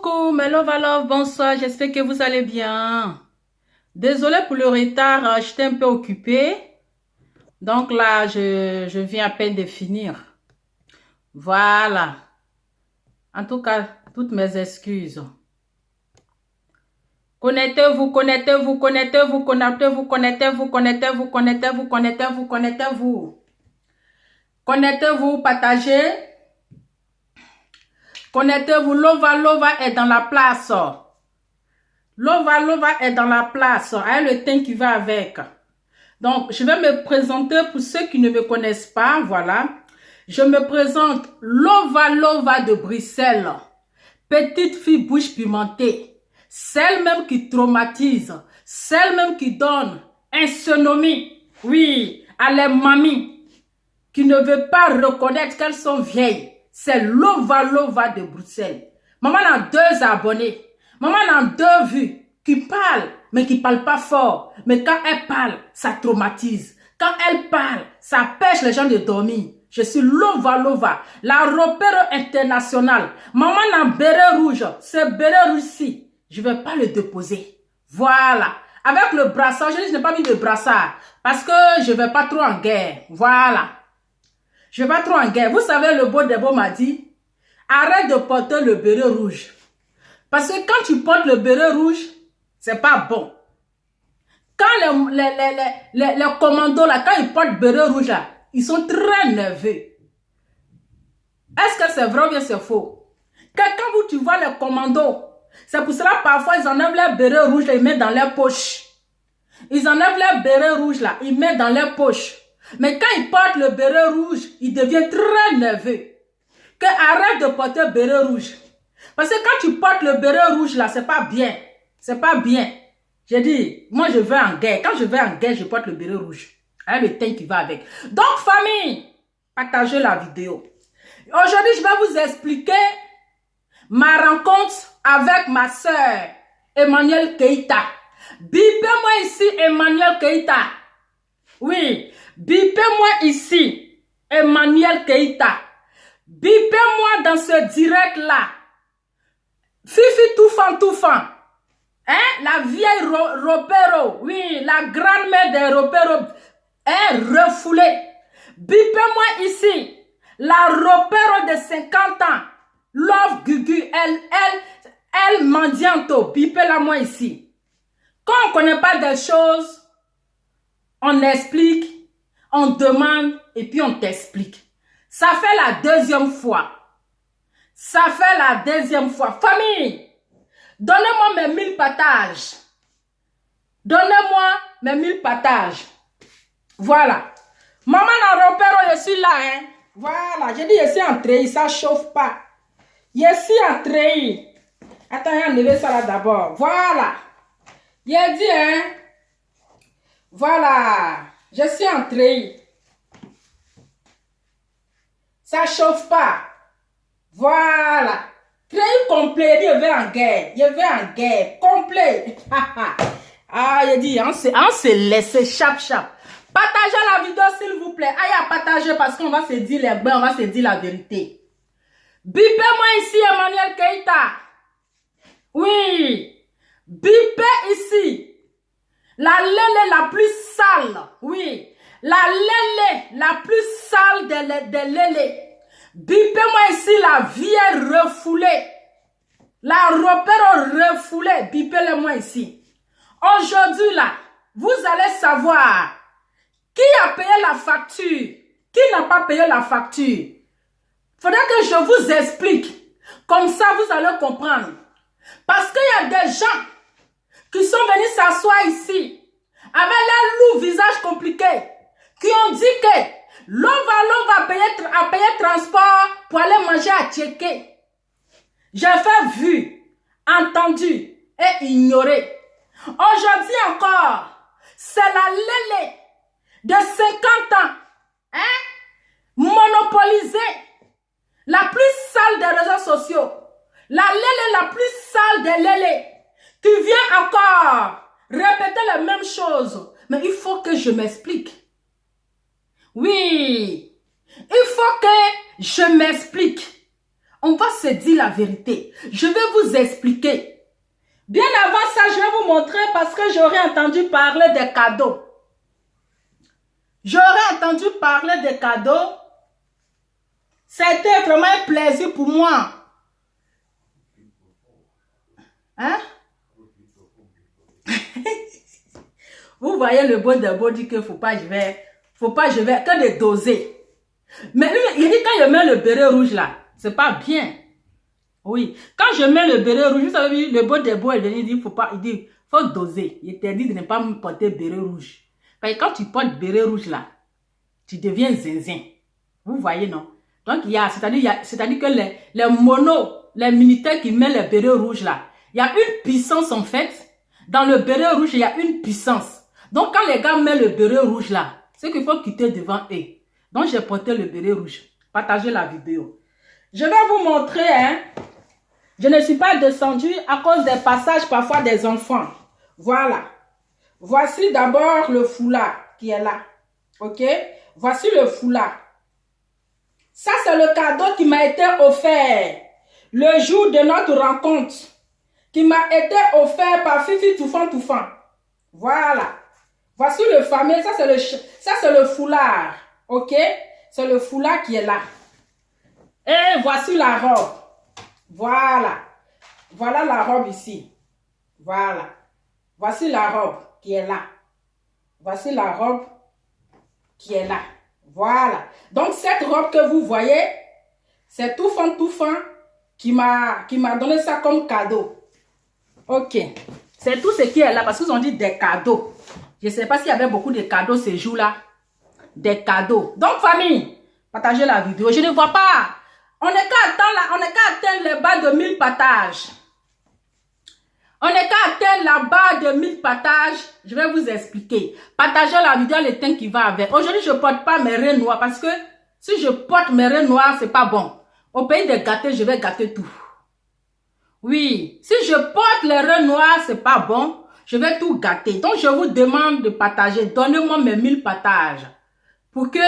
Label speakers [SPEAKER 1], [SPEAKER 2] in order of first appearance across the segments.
[SPEAKER 1] Coucou, mes love à love, bonsoir, j'espère que vous allez bien. Désolée pour le retard, j'étais un peu occupée. Donc là, je viens à peine de finir. Voilà. En tout cas, toutes mes excuses. Connectez-vous, connectez-vous, connectez-vous, connectez-vous, connectez-vous, connectez-vous, connectez-vous, connectez-vous, connectez-vous. Connectez-vous, partagez. Connectez-vous, Lova Lova est dans la place. Lova Lova est dans la place. Avec le teint qui va avec. Donc, je vais me présenter pour ceux qui ne me connaissent pas. Voilà. Je me présente Lova Lova de Bruxelles. Petite fille bouche pimentée. Celle même qui traumatise. Celle même qui donne insomnie. Oui, à les mamies qui ne veulent pas reconnaître qu'elles sont vieilles. C'est Lova Lova de Bruxelles. Maman a 2 abonnés. Maman a 2 vues qui parlent, mais qui ne parlent pas fort. Mais quand elle parle, ça traumatise. Quand elle parle, ça pêche les gens de dormir. Je suis Lova Lova, la repère internationale. Maman a béret rouge. Ce béret rouge-ci, je ne vais pas le déposer. Voilà. Avec le brassard, je n'ai pas mis de brassard parce que je ne vais pas trop en guerre. Voilà. Je ne vais pas trop en guerre. Vous savez, le beau Debo m'a dit, arrête de porter le béret rouge. Parce que quand tu portes le béret rouge, c'est pas bon. Quand les commandos, là, quand ils portent le béret rouge, là, ils sont très nerveux. Est-ce que c'est vrai ou bien c'est faux? Quand tu vois les commandos, c'est pour cela parfois ils enlèvent les bérets rouges, là, ils mettent dans leurs poches. Ils enlèvent les bérets rouges, là, ils mettent dans leurs poches. Mais quand ils portent le béret rouge, ils deviennent très nerveux. Que arrête de porter le béret rouge. Parce que quand tu portes le béret rouge là, c'est pas bien. C'est pas bien. J'ai dit, moi je vais en guerre. Quand je vais en guerre, je porte le béret rouge. Avec le teint qui va avec. Donc famille, partagez la vidéo. Aujourd'hui, je vais vous expliquer ma rencontre avec ma soeur, Emmanuel Keita. Bipez-moi ici, Emmanuel Keita. Oui, bipez-moi ici, Emmanuel Keita. Bipez-moi dans ce direct-là. Fifi Toufan. Hein? La vieille Ropero. Oui, la grand-mère des Ropero est refoulée. Bipez-moi ici. La Ropero de 50 ans. Love Gugu. Elle mendianto. Bipez-la moi ici. Quand on ne connaît pas des choses, on explique, on demande et puis on t'explique. Ça fait la 2e fois. Ça fait la 2e fois. Famille, donnez-moi mes 1000 partages. Donnez-moi mes 1000 partages. Voilà. Maman en repère, je suis là. Hein? Voilà. J'ai dit, je suis entrée. Ça ne chauffe pas. Je suis entrée. Attends, j'ai enlevé ça là d'abord. Voilà. J'ai dit, hein. Voilà. Je suis entrée. Ça ne chauffe pas. Voilà. Très complet. Je vais en guerre. Je vais en guerre. Complet. Ah, il dit, on se laisse chap. Partagez la vidéo, s'il vous plaît. Aïe, à partager parce qu'on va se dire les bains, on va se dire la vérité. Bipez-moi ici, Emmanuel Keita. Oui. Bipez ici. La lélé la plus sale. Oui. La lélé la plus sale des lélés. Bipez-moi ici la vieille refoulée. La repère refoulée. Bipez-le-moi ici. Aujourd'hui là, vous allez savoir qui a payé la facture. Qui n'a pas payé la facture. Faudrait que je vous explique. Comme ça, vous allez comprendre. Parce qu'il y a des gens qui sont venus s'asseoir ici avec leur lourd visage compliqué, qui ont dit que l'on va payer transport pour aller manger à Tchéké. J'ai fait vu, entendu et ignoré. Aujourd'hui encore, c'est la lélé de 50 ans, hein, monopolisée, la plus sale des réseaux sociaux, la lélé la plus sale des lélés, qui vient encore répéter les mêmes choses. Mais il faut que je m'explique. Oui, il faut que je m'explique. On va se dire la vérité. Je vais vous expliquer. Bien avant ça, je vais vous montrer parce que j'aurais entendu parler des cadeaux. J'aurais entendu parler des cadeaux. C'était vraiment un plaisir pour moi. Hein? Vous voyez le bon de beau dit que faut pas je vais que de doser. Mais il dit quand je mets le béret rouge là, c'est pas bien. Oui, quand je mets le béret rouge, vous savez, le bon de beau il dit faut doser. Il t'interdit de ne pas me porter béret rouge. Parce que quand tu portes béret rouge là, tu deviens zinzin. Vous voyez non? Donc c'est-à-dire que les monos, les militaires qui mettent le béret rouge là, il y a une puissance en fait. Dans le béret rouge, il y a une puissance. Donc, quand les gars mettent le béret rouge là, c'est qu'il faut quitter devant eux. Donc, j'ai porté le béret rouge. Partagez la vidéo. Je vais vous montrer, hein. Je ne suis pas descendue à cause des passages parfois des enfants. Voilà. Voici d'abord le foulard qui est là. Ok? Voici le foulard. Ça, c'est le cadeau qui m'a été offert le jour de notre rencontre. Qui m'a été offert par Fifi Toufan. Voilà. Voici le fameux, ça c'est le foulard. Ok? C'est le foulard qui est là. Et voici la robe. Voilà. Voilà la robe ici. Voilà. Voici la robe qui est là. Voici la robe qui est là. Voilà. Donc cette robe que vous voyez, c'est Toufan qui m'a donné ça comme cadeau. Ok. C'est tout ce qui est là parce qu'ils ont dit des cadeaux. Je ne sais pas s'il y avait beaucoup de cadeaux ces jours-là. Des cadeaux. Donc, famille, partagez la vidéo. Je ne vois pas. On n'est qu'à atteindre les barres de 1000 partages. On n'est qu'à atteindre la barre de 1000 partages. Je vais vous expliquer. Partagez la vidéo, le teint qui va avec. Aujourd'hui, je ne porte pas mes reins noirs parce que si je porte mes reins noirs, ce n'est pas bon. Au pays de gâter, je vais gâter tout. Oui, si je porte les reins noirs, c'est pas bon. Je vais tout gâter. Donc, je vous demande de partager. Donnez-moi mes 1000 partages. Pour que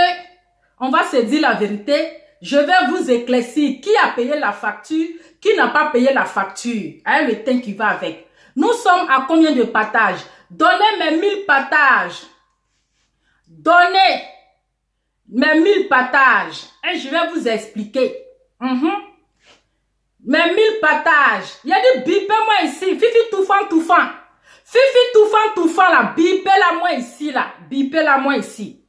[SPEAKER 1] on va se dire la vérité. Je vais vous éclaircir qui a payé la facture, qui n'a pas payé la facture. Avec le teint qui va avec. Nous sommes à combien de partages? Donnez mes 1000 partages. Donnez mes 1000 partages. Et je vais vous expliquer. Mes 1000 partages. Il y a dit bipez-moi ici. Fifi Toufan. Fifi Toufan là. Bipez-la moi ici là. Bipez-la moi ici.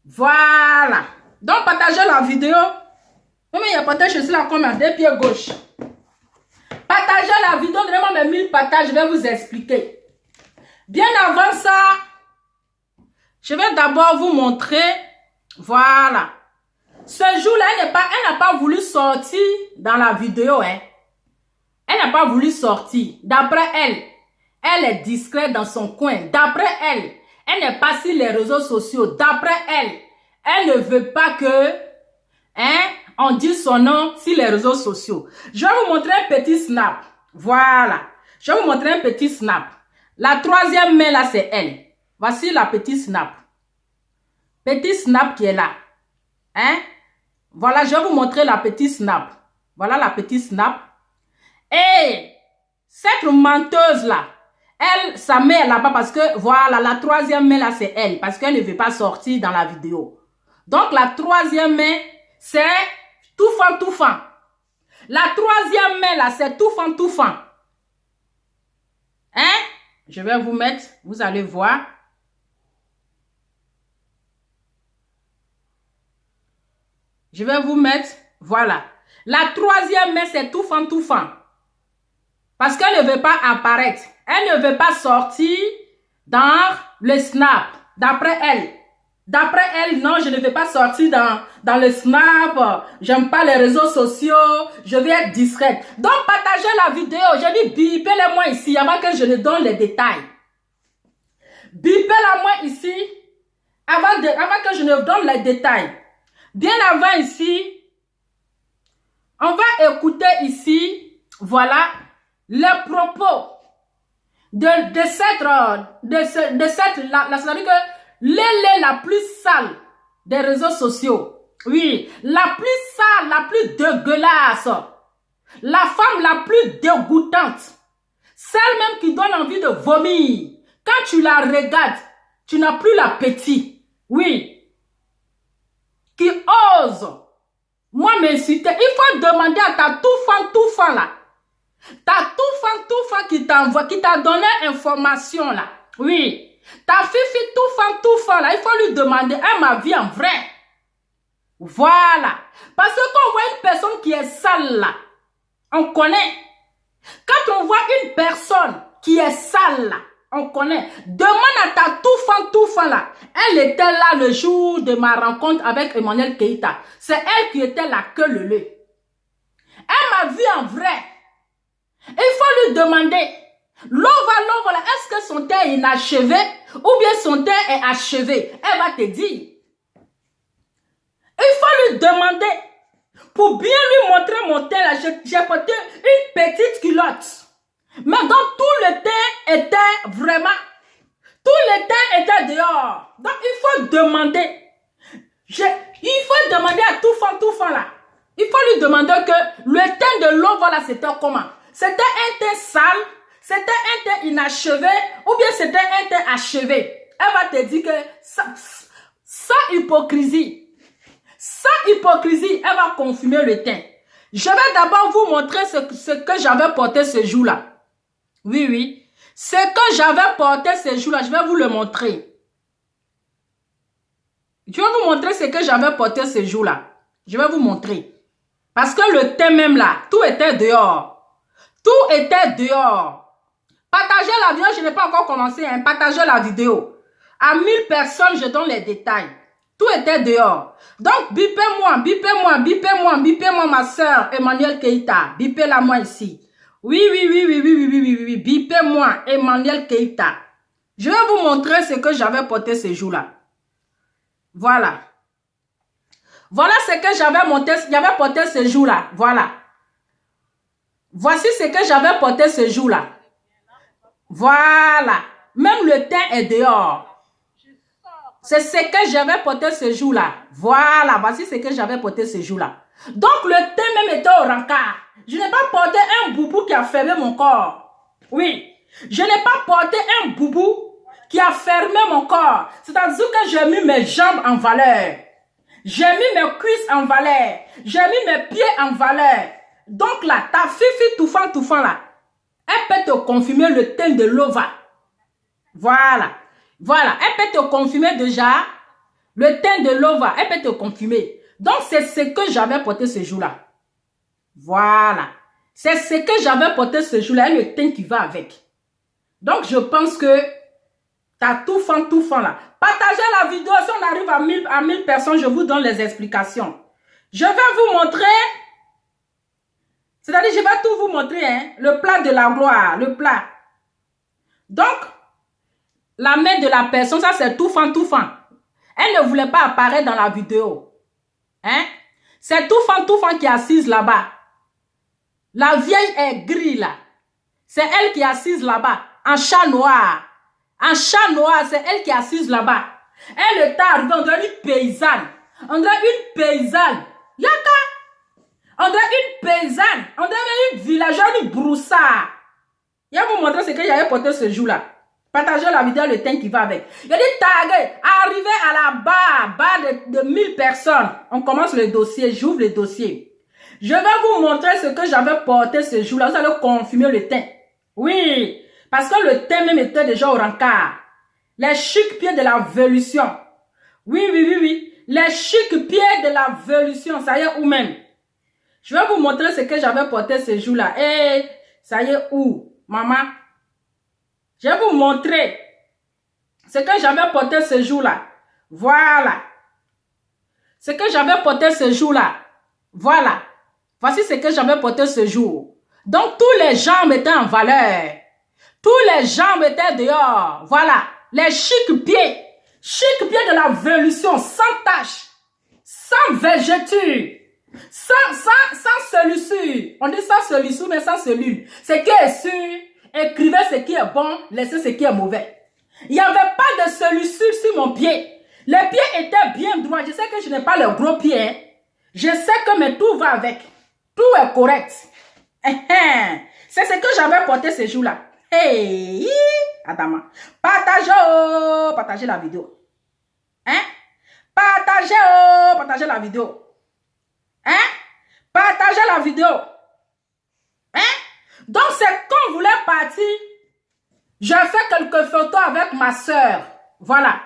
[SPEAKER 1] Voilà. Donc partagez la vidéo. Même il y a partage je suis là comme un deux pieds gauche. Partagez la vidéo. Donnez-moi mes 1000 partages. Je vais vous expliquer. Bien avant ça, je vais d'abord vous montrer. Voilà. Ce jour-là, elle n'a pas voulu sortir dans la vidéo. Hein. Elle n'a pas voulu sortir. D'après elle est discrète dans son coin. D'après elle n'est pas sur les réseaux sociaux. D'après elle ne veut pas que on dise son nom sur les réseaux sociaux. Je vais vous montrer un petit snap. Voilà. Je vais vous montrer un petit snap. La troisième main là, c'est elle. Voici la petite snap. Petit snap qui est là. Hein? Voilà, je vais vous montrer la petite snap. Voilà la petite snap. Et cette menteuse là, elle, sa main est là-bas parce que, voilà, la troisième main là, c'est elle. Parce qu'elle ne veut pas sortir dans la vidéo. Donc, la troisième main, c'est Toufan. La troisième main là, c'est Toufan. Hein? Je vais vous mettre, vous allez voir. Je vais vous mettre, voilà. La troisième main, c'est Toufan. Parce qu'elle ne veut pas apparaître. Elle ne veut pas sortir dans le snap. D'après elle. D'après elle, non, je ne vais pas sortir dans le snap. J'aime pas les réseaux sociaux. Je vais être discrète. Donc, partagez la vidéo. Je dis, bipez-la moi ici avant que je ne donne les détails. Bipez-la moi ici avant que je ne donne les détails. Bien avant ici, on va écouter ici, voilà, les propos de cette c'est-à-dire que l'élève la plus sale des réseaux sociaux. Oui, la plus sale, la plus dégueulasse. La femme la plus dégoûtante. Celle même qui donne envie de vomir. Quand tu la regardes, tu n'as plus l'appétit. Oui. Qui ose, moi, m'insulter. Il faut demander à ta tout fan là. Ta tout fan qui t'envoie, qui t'a donné information là. Oui. Ta fifi tout fan là. Il faut lui demander, elle m'a vu en vrai. Voilà. Parce que quand on voit une personne qui est sale là, on connaît. Quand on voit une personne qui est sale là, on connaît. Demande à ta tout fan là. Elle était là le jour de ma rencontre avec Emmanuel Keïta. C'est elle qui était la queue leu. Elle m'a vu en vrai. Il faut lui demander. Lova là, est-ce que son teint est inachevé ou bien son teint est achevé? Elle va te dire. Il faut lui demander. Pour bien lui montrer mon teint là, j'ai porté une petite culotte. Mais donc tout le teint était vraiment, tout le teint était dehors. Donc il faut demander. Il faut demander à tout fan là. Il faut lui demander que le teint de l'eau, voilà, c'était comment? C'était un teint sale, c'était un teint inachevé, ou bien c'était un teint achevé. Elle va te dire que sans hypocrisie, elle va confirmer le teint. Je vais d'abord vous montrer ce que j'avais porté ce jour-là. Oui. Ce que j'avais porté ce jour-là, je vais vous le montrer. Je vais vous montrer ce que j'avais porté ce jour-là. Je vais vous montrer. Parce que le teint même là, tout était dehors. Tout était dehors. Partagez la vidéo, je n'ai pas encore commencé. Hein. Partagez la vidéo. À 1000 personnes, je donne les détails. Tout était dehors. Donc, bipez-moi, ma soeur Emmanuel Keïta. Bipez-la moi ici. Oui. Bipez-moi, Emmanuel Keïta. Je vais vous montrer ce que j'avais porté ce jour-là. Voilà. Voilà ce que j'avais porté ce jour-là. Voilà. Voici ce que j'avais porté ce jour-là. Voilà. Même le teint est dehors. C'est ce que j'avais porté ce jour-là. Voilà. Voici ce que j'avais porté ce jour-là. Donc, le teint même était au rencard. Je n'ai pas porté un boubou qui a fermé mon corps. Oui. Je n'ai pas porté un boubou qui a fermé mon corps. C'est-à-dire que j'ai mis mes jambes en valeur. J'ai mis mes cuisses en valeur. J'ai mis mes pieds en valeur. Donc là, ta fifi tout fan là, elle peut te confirmer le teint de Lova. Voilà. Elle peut te confirmer déjà le teint de Lova. Elle peut te confirmer. Donc c'est ce que j'avais porté ce jour-là. Voilà. C'est ce que j'avais porté ce jour-là et le teint qui va avec. Donc je pense que t'as tout fan là. Partagez la vidéo. Si on arrive à 1000 personnes, je vous donne les explications. Je vais vous montrer. C'est-à-dire, je vais tout vous montrer. Hein, le plat de la gloire. Le plat. Donc, la main de la personne, ça c'est tout fan. Elle ne voulait pas apparaître dans la vidéo. Hein? C'est tout fan qui est assise là-bas. La vieille est grise là. C'est elle qui est assise là-bas. En chat noir. En chat noir, c'est elle qui est assise là-bas. Elle est arrivée, on dirait une paysanne. On dirait une paysanne. Yaka! On dirait une paysanne. On dirait une villageoise, une broussard. Je vais vous montrer ce que j'avais porté ce jour-là. Partagez la vidéo, le teint qui va avec. Il y a des tags. Arrivé à la barre de 1000 personnes. On commence le dossier. J'ouvre le dossier. Je vais vous montrer ce que j'avais porté ce jour-là. Vous allez confirmer le teint. Oui. Parce que le teint même était déjà au rencard. Les chics pieds de la vélution. Oui. Les chics pieds de la vélution. Ça y est où même? Je vais vous montrer ce que j'avais porté ce jour-là. Eh, ça y est où, maman? Je vais vous montrer ce que j'avais porté ce jour-là. Voilà. Ce que j'avais porté ce jour-là. Voilà. Voici ce que j'avais porté ce jour. Donc, tous les jambes étaient en valeur. Tous les jambes étaient dehors. Voilà. Les chics pieds. Chics pieds de la vélution. Sans tache. Sans végéture. Sans cellules. On dit sans cellules, mais sans cellules. Ce qui est sûr, écrivez ce qui est bon, laissez ce qui est mauvais. Il n'y avait pas de cellules sur mon pied. Les pieds étaient bien droits. Je sais que je n'ai pas le gros pied. Hein. Je sais que mais tout va avec. Tout est correct. C'est ce que j'avais porté ce jour-là. Hey, Adama. Partagez la vidéo. Hein? Partagez la vidéo. Hein? Partagez la vidéo. Hein? Donc, c'est quand on voulait partir, j'ai fait quelques photos avec ma soeur. Voilà.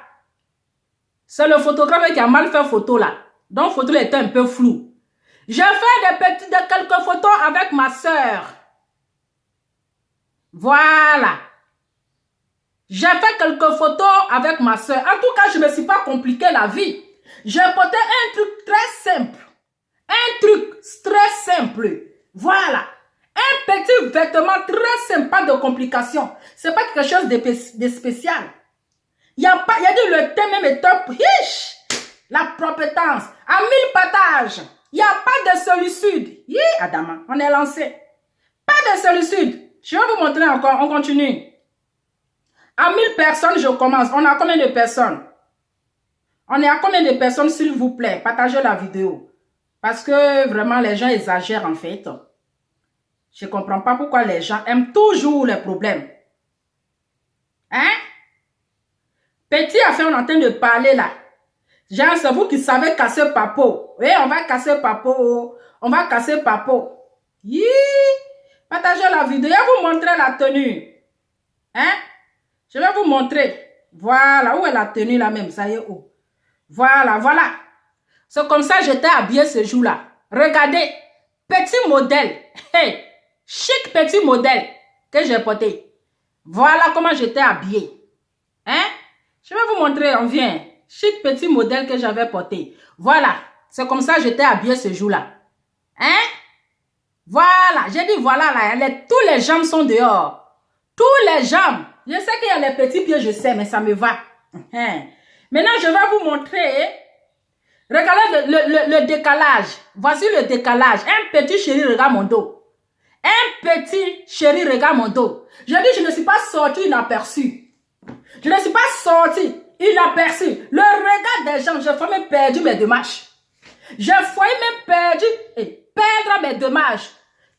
[SPEAKER 1] C'est le photographe qui a mal fait photo là. Donc, photo était un peu floue. J'ai fait quelques photos avec ma soeur. Voilà. J'ai fait quelques photos avec ma soeur. En tout cas, je ne me suis pas compliqué la vie. J'ai porté un truc très simple. Un truc très simple. Voilà. Un petit vêtement très simple, pas de complications. Ce n'est pas quelque chose de spécial. Il y a dit le thème même est top. Hiche, la propétence. À 1000 partages. Il n'y a pas de solitude. Adama, on est lancé. Pas de solitude. Je vais vous montrer encore. On continue. À 1000 personnes, je commence. On a combien de personnes? On est à combien de personnes, s'il vous plaît? Partagez la vidéo. Parce que vraiment, les gens exagèrent en fait. Je ne comprends pas pourquoi les gens aiment toujours les problèmes. Hein? Petit affaire, on est en train de parler là. Genre, c'est vous qui savez casser papo. Oui, on va casser papo. On va casser papo. Yi! Partagez la vidéo. Je vais vous montrer la tenue. Hein? Je vais vous montrer. Voilà. Où est la tenue là même? Ça y est où? Voilà, voilà. C'est comme ça que j'étais habillée ce jour-là. Regardez. Petit modèle. Hey! Chic petit modèle que j'ai porté. Voilà comment j'étais habillée. Hein? Je vais vous montrer, on vient. Chic petit modèle que j'avais porté. Voilà. C'est comme ça que j'étais habillée ce jour-là. Hein? Voilà. J'ai dit voilà là. Tous les jambes sont dehors. Tous les jambes. Je sais qu'il y a les petits pieds, je sais, mais ça me va. Hein? Maintenant, je vais vous montrer. Regardez le décalage. Voici le décalage. Un petit chéri, regarde mon dos. Un petit chéri, regarde mon dos. Je dis, je ne suis pas sorti inaperçu. Je ne suis pas sorti inaperçu. Le regard des gens, j'ai failli même perdu mes démarches. J'ai failli même perdre mes démarches.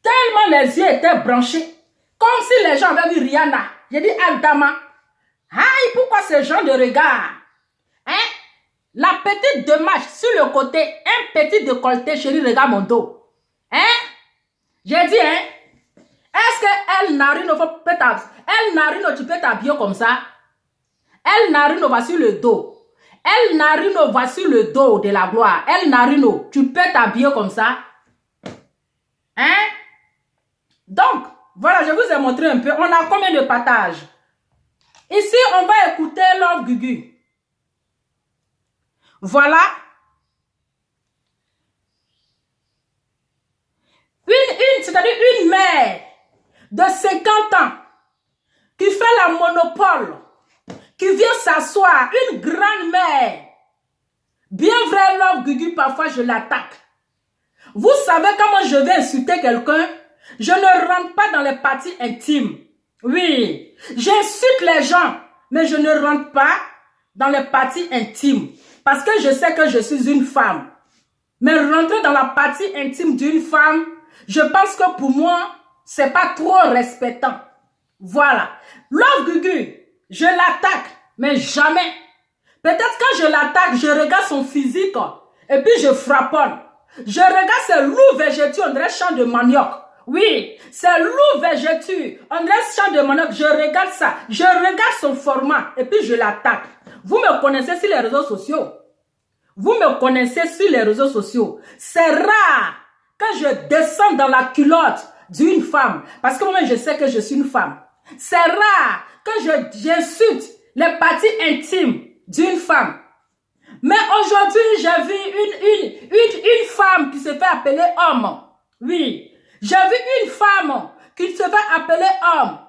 [SPEAKER 1] Tellement les yeux étaient branchés. Comme si les gens avaient vu Rihanna. J'ai dit, Adama, aïe, pourquoi ce genre de regard? Hein? La petite démarche sur le côté, un petit décolleté, chéri, regarde mon dos. Hein? J'ai dit, hein? Est-ce que El Narino, tu peux t'habiller comme ça? El Narino va sur le dos. El Narino va sur le dos de la gloire. El Narino, tu peux t'habiller comme ça? Hein? Donc, voilà, je vous ai montré un peu. On a combien de partages? Ici, on va écouter Love Gugu. Voilà. C'est-à-dire une mère de 50 ans qui fait la monopole, qui vient s'asseoir, une grande mère. Bien vrai, Love Gugu, parfois je l'attaque. Vous savez comment je vais insulter quelqu'un? Je ne rentre pas dans les parties intimes. Oui, j'insulte les gens, mais je ne rentre pas dans les parties intimes. Parce que je sais que je suis une femme. Mais rentrer dans la partie intime d'une femme, je pense que pour moi, c'est pas trop respectant. Voilà. Love Gugu, je l'attaque, mais jamais. Peut-être quand je l'attaque, je regarde son physique et puis je frapponne. Je regarde ses loups végétaux, on dirait champ de manioc. Oui, c'est loup végétaux, on dirait champ de manioc. Je regarde ça, je regarde son format et puis je l'attaque. Vous me connaissez sur les réseaux sociaux. Vous me connaissez sur les réseaux sociaux. C'est rare que je descends dans la culotte d'une femme. Parce que moi, je sais que je suis une femme. C'est rare que j'insulte les parties intimes d'une femme. Mais aujourd'hui, j'ai vu une femme qui se fait appeler homme. Oui. J'ai vu une femme qui se fait appeler homme.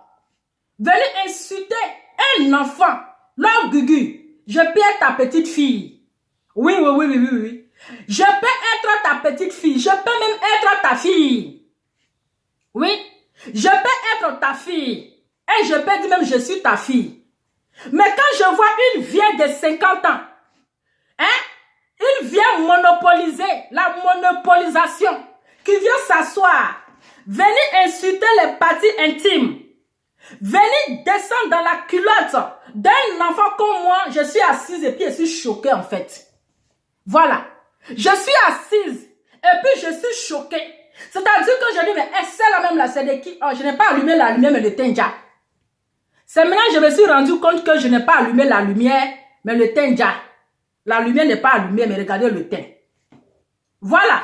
[SPEAKER 1] Venir insulter un enfant. Love Gugu, je peux être ta petite fille. Oui. Je peux être ta petite fille. Je peux même être ta fille. Oui. Je peux être ta fille. Et je peux dire même je suis ta fille. Mais quand je vois une vieille de 50 ans vient monopoliser, la monopolisation, qui vient s'asseoir, venir insulter les parties intimes, venir descendre dans la culotte d'un enfant comme moi, je suis assise et puis je suis choquée en fait. Voilà. Je suis assise et puis je suis choquée. C'est-à-dire que je dis, mais celle-là même là, c'est de qui? Oh, je n'ai pas allumé la lumière, mais le teint déjà. C'est maintenant que je me suis rendu compte que je n'ai pas allumé la lumière, mais le teint déjà. La lumière n'est pas allumée, mais regardez le teint. Voilà.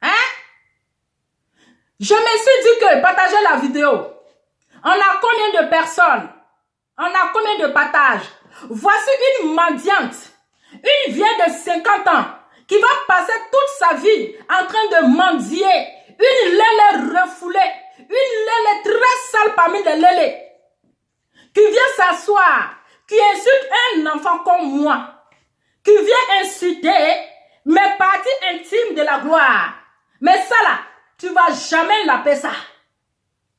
[SPEAKER 1] Hein? Je me suis dit que partager la vidéo. On a combien de personnes? On a combien de partages? Voici une mendiante, une vieille de 50 ans, qui va passer toute sa vie en train de mendier, une lélé refoulée, une lélé très sale parmi les lélés, qui vient s'asseoir, qui insulte un enfant comme moi, qui vient insulter mes parties intimes de la gloire. Mais ça là, tu vas jamais laper ça.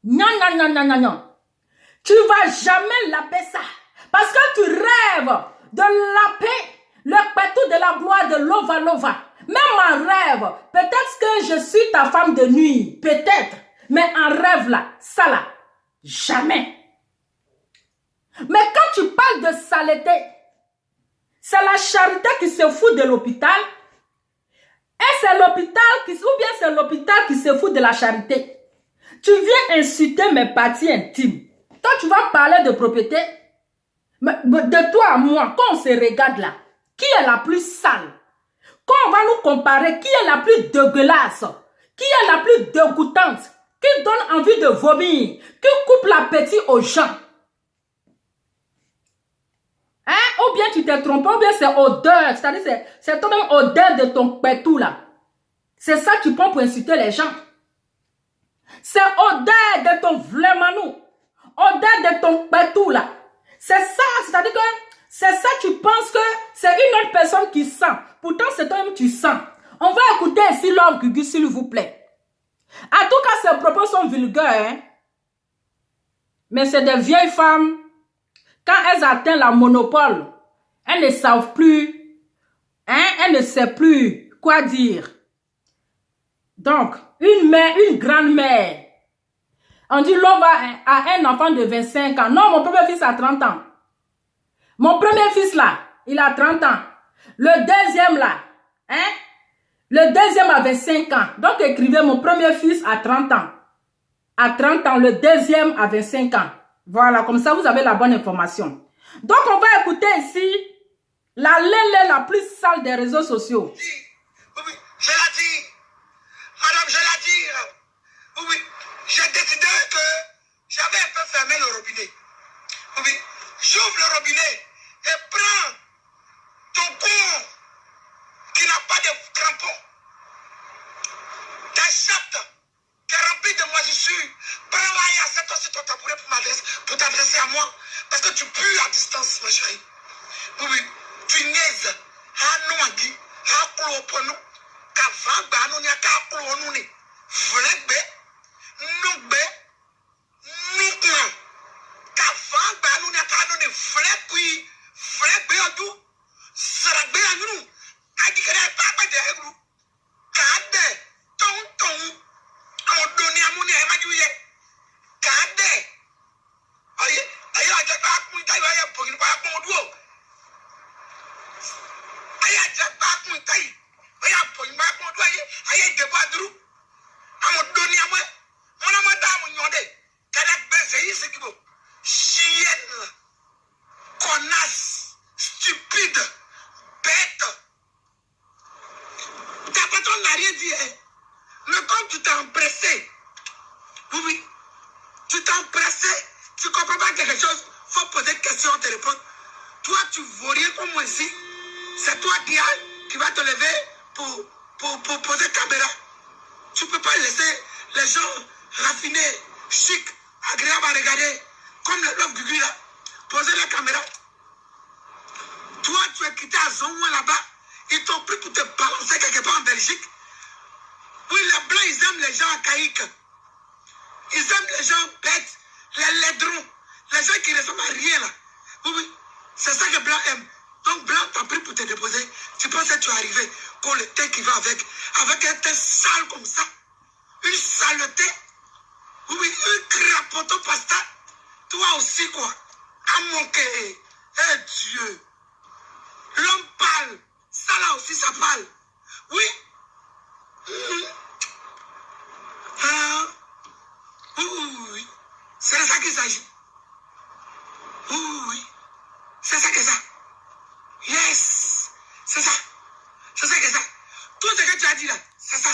[SPEAKER 1] Non, non, non, non, non, non. Tu vas jamais laper ça. Parce que tu rêves de laper le pétou de la gloire de Lova Lova. Même en rêve, peut-être que je suis ta femme de nuit. Peut-être. Mais en rêve là, ça là, jamais. Mais quand tu parles de saleté, c'est la charité qui se fout de l'hôpital. Et c'est l'hôpital ou bien c'est l'hôpital qui se fout de la charité. Tu viens insulter mes parties intimes. Toi, tu vas parler de propriété. Mais de toi à moi, quand on se regarde là, qui est la plus sale? Quand on va nous comparer, qui est la plus dégueulasse? Qui est la plus dégoûtante? Qui donne envie de vomir? Qui coupe l'appétit aux gens? Hein? Ou bien tu t'es trompé, ou bien c'est odeur. C'est-à-dire c'est toi-même odeur de ton pétou là. C'est ça que tu prends pour insulter les gens. C'est odeur de ton vlemanou. Odeur de ton pétou là. C'est ça, c'est-à-dire que c'est ça tu penses que c'est une autre personne qui sent. Pourtant c'est toi-même tu sens. On va écouter ici Love Gugu s'il vous plaît. En tout cas ces propos sont vulgaires. Hein? Mais c'est des vieilles femmes. Quand elles atteignent la monopole, elles ne savent plus. Hein? Elles ne savent plus quoi dire. Donc, une mère, une grand-mère. On dit Lova a un enfant de 25 ans. Non, mon premier fils a 30 ans. Mon premier fils là, il a 30 ans. Le deuxième là, hein? Le deuxième a 25 ans. Donc écrivez mon premier fils a 30 ans. À 30 ans, le deuxième a 25 ans. Voilà, comme ça vous avez la bonne information. Donc on va écouter ici la lélé la plus sale des réseaux sociaux.
[SPEAKER 2] Oui, je l'ai dit. Madame, je l'ai dit. Oui, j'ai décidé que j'avais un peu fermé le robinet. Oui, j'ouvre le robinet et prends ton corps qui n'a pas de crampons. Ta chatte qui est remplie de moisissures. Prends-la et assieds-toi sur ton tabouret pour t'adresser à moi. Parce que tu pues à distance, ma chérie. Oui, tu niaises. Ah non, Agui. Ah, pour nous. Kavagba, nous n'y a qu'à pour nous. Vlebe, nous bé, nous plan. Kavagba, nous n'y a qu'à nous. Vlebe, nous. Zragbe, nous. Agui, qu'elle n'est pas de nous. Kade, ton. On donne à mon émaginé. Kade. Aïe, j'ai pas à couper, aïe, pour une fois, pour nous. Aïe, j'ai pas à couper. Aïe, pour une fois, pour nous. Aïe, j'ai pas à couper. On donne à moi. Mon madame, on y est. Qu'elle a baisé ici, qui veut. Chienne. Connasse. Stupide. Bête. Ta patronne n'a rien dit. Hein. Mais comme tu t'es empressé. Oui. Tu t'es empressé. Tu ne comprends pas quelque chose. Il faut poser une question, on te répond. Toi, tu ne vaux rien comme moi ici. C'est toi qui vas te lever pour poser caméra. Tu ne peux pas laisser les gens raffinés, chics, agréables à regarder, comme le Love Gugu là, poser la caméra. Toi, tu es quitté à Zonouan là-bas. Ils t'ont pris pour te balancer quelque part en Belgique. Oui, les Blancs, ils aiment les gens archaïques. Ils aiment les gens bêtes, les laidrons, les gens qui ne ressemblent à rien là. Oui, c'est ça que les Blancs aiment. Donc, Blanc t'a pris pour te déposer. Tu penses que tu es arrivé, qu'on le thé qui va avec un thé sale comme ça. Une saleté. Oui, un crapoteau pasta. Toi aussi, quoi. À manquer. Eh Dieu. L'homme pâle. Ça là aussi, ça parle. Oui. Oui. C'est de ça qu'il s'agit. Oui. C'est ça que ça. Yes. C'est ça. C'est ça que ça. Tout ce que tu as dit là, c'est ça.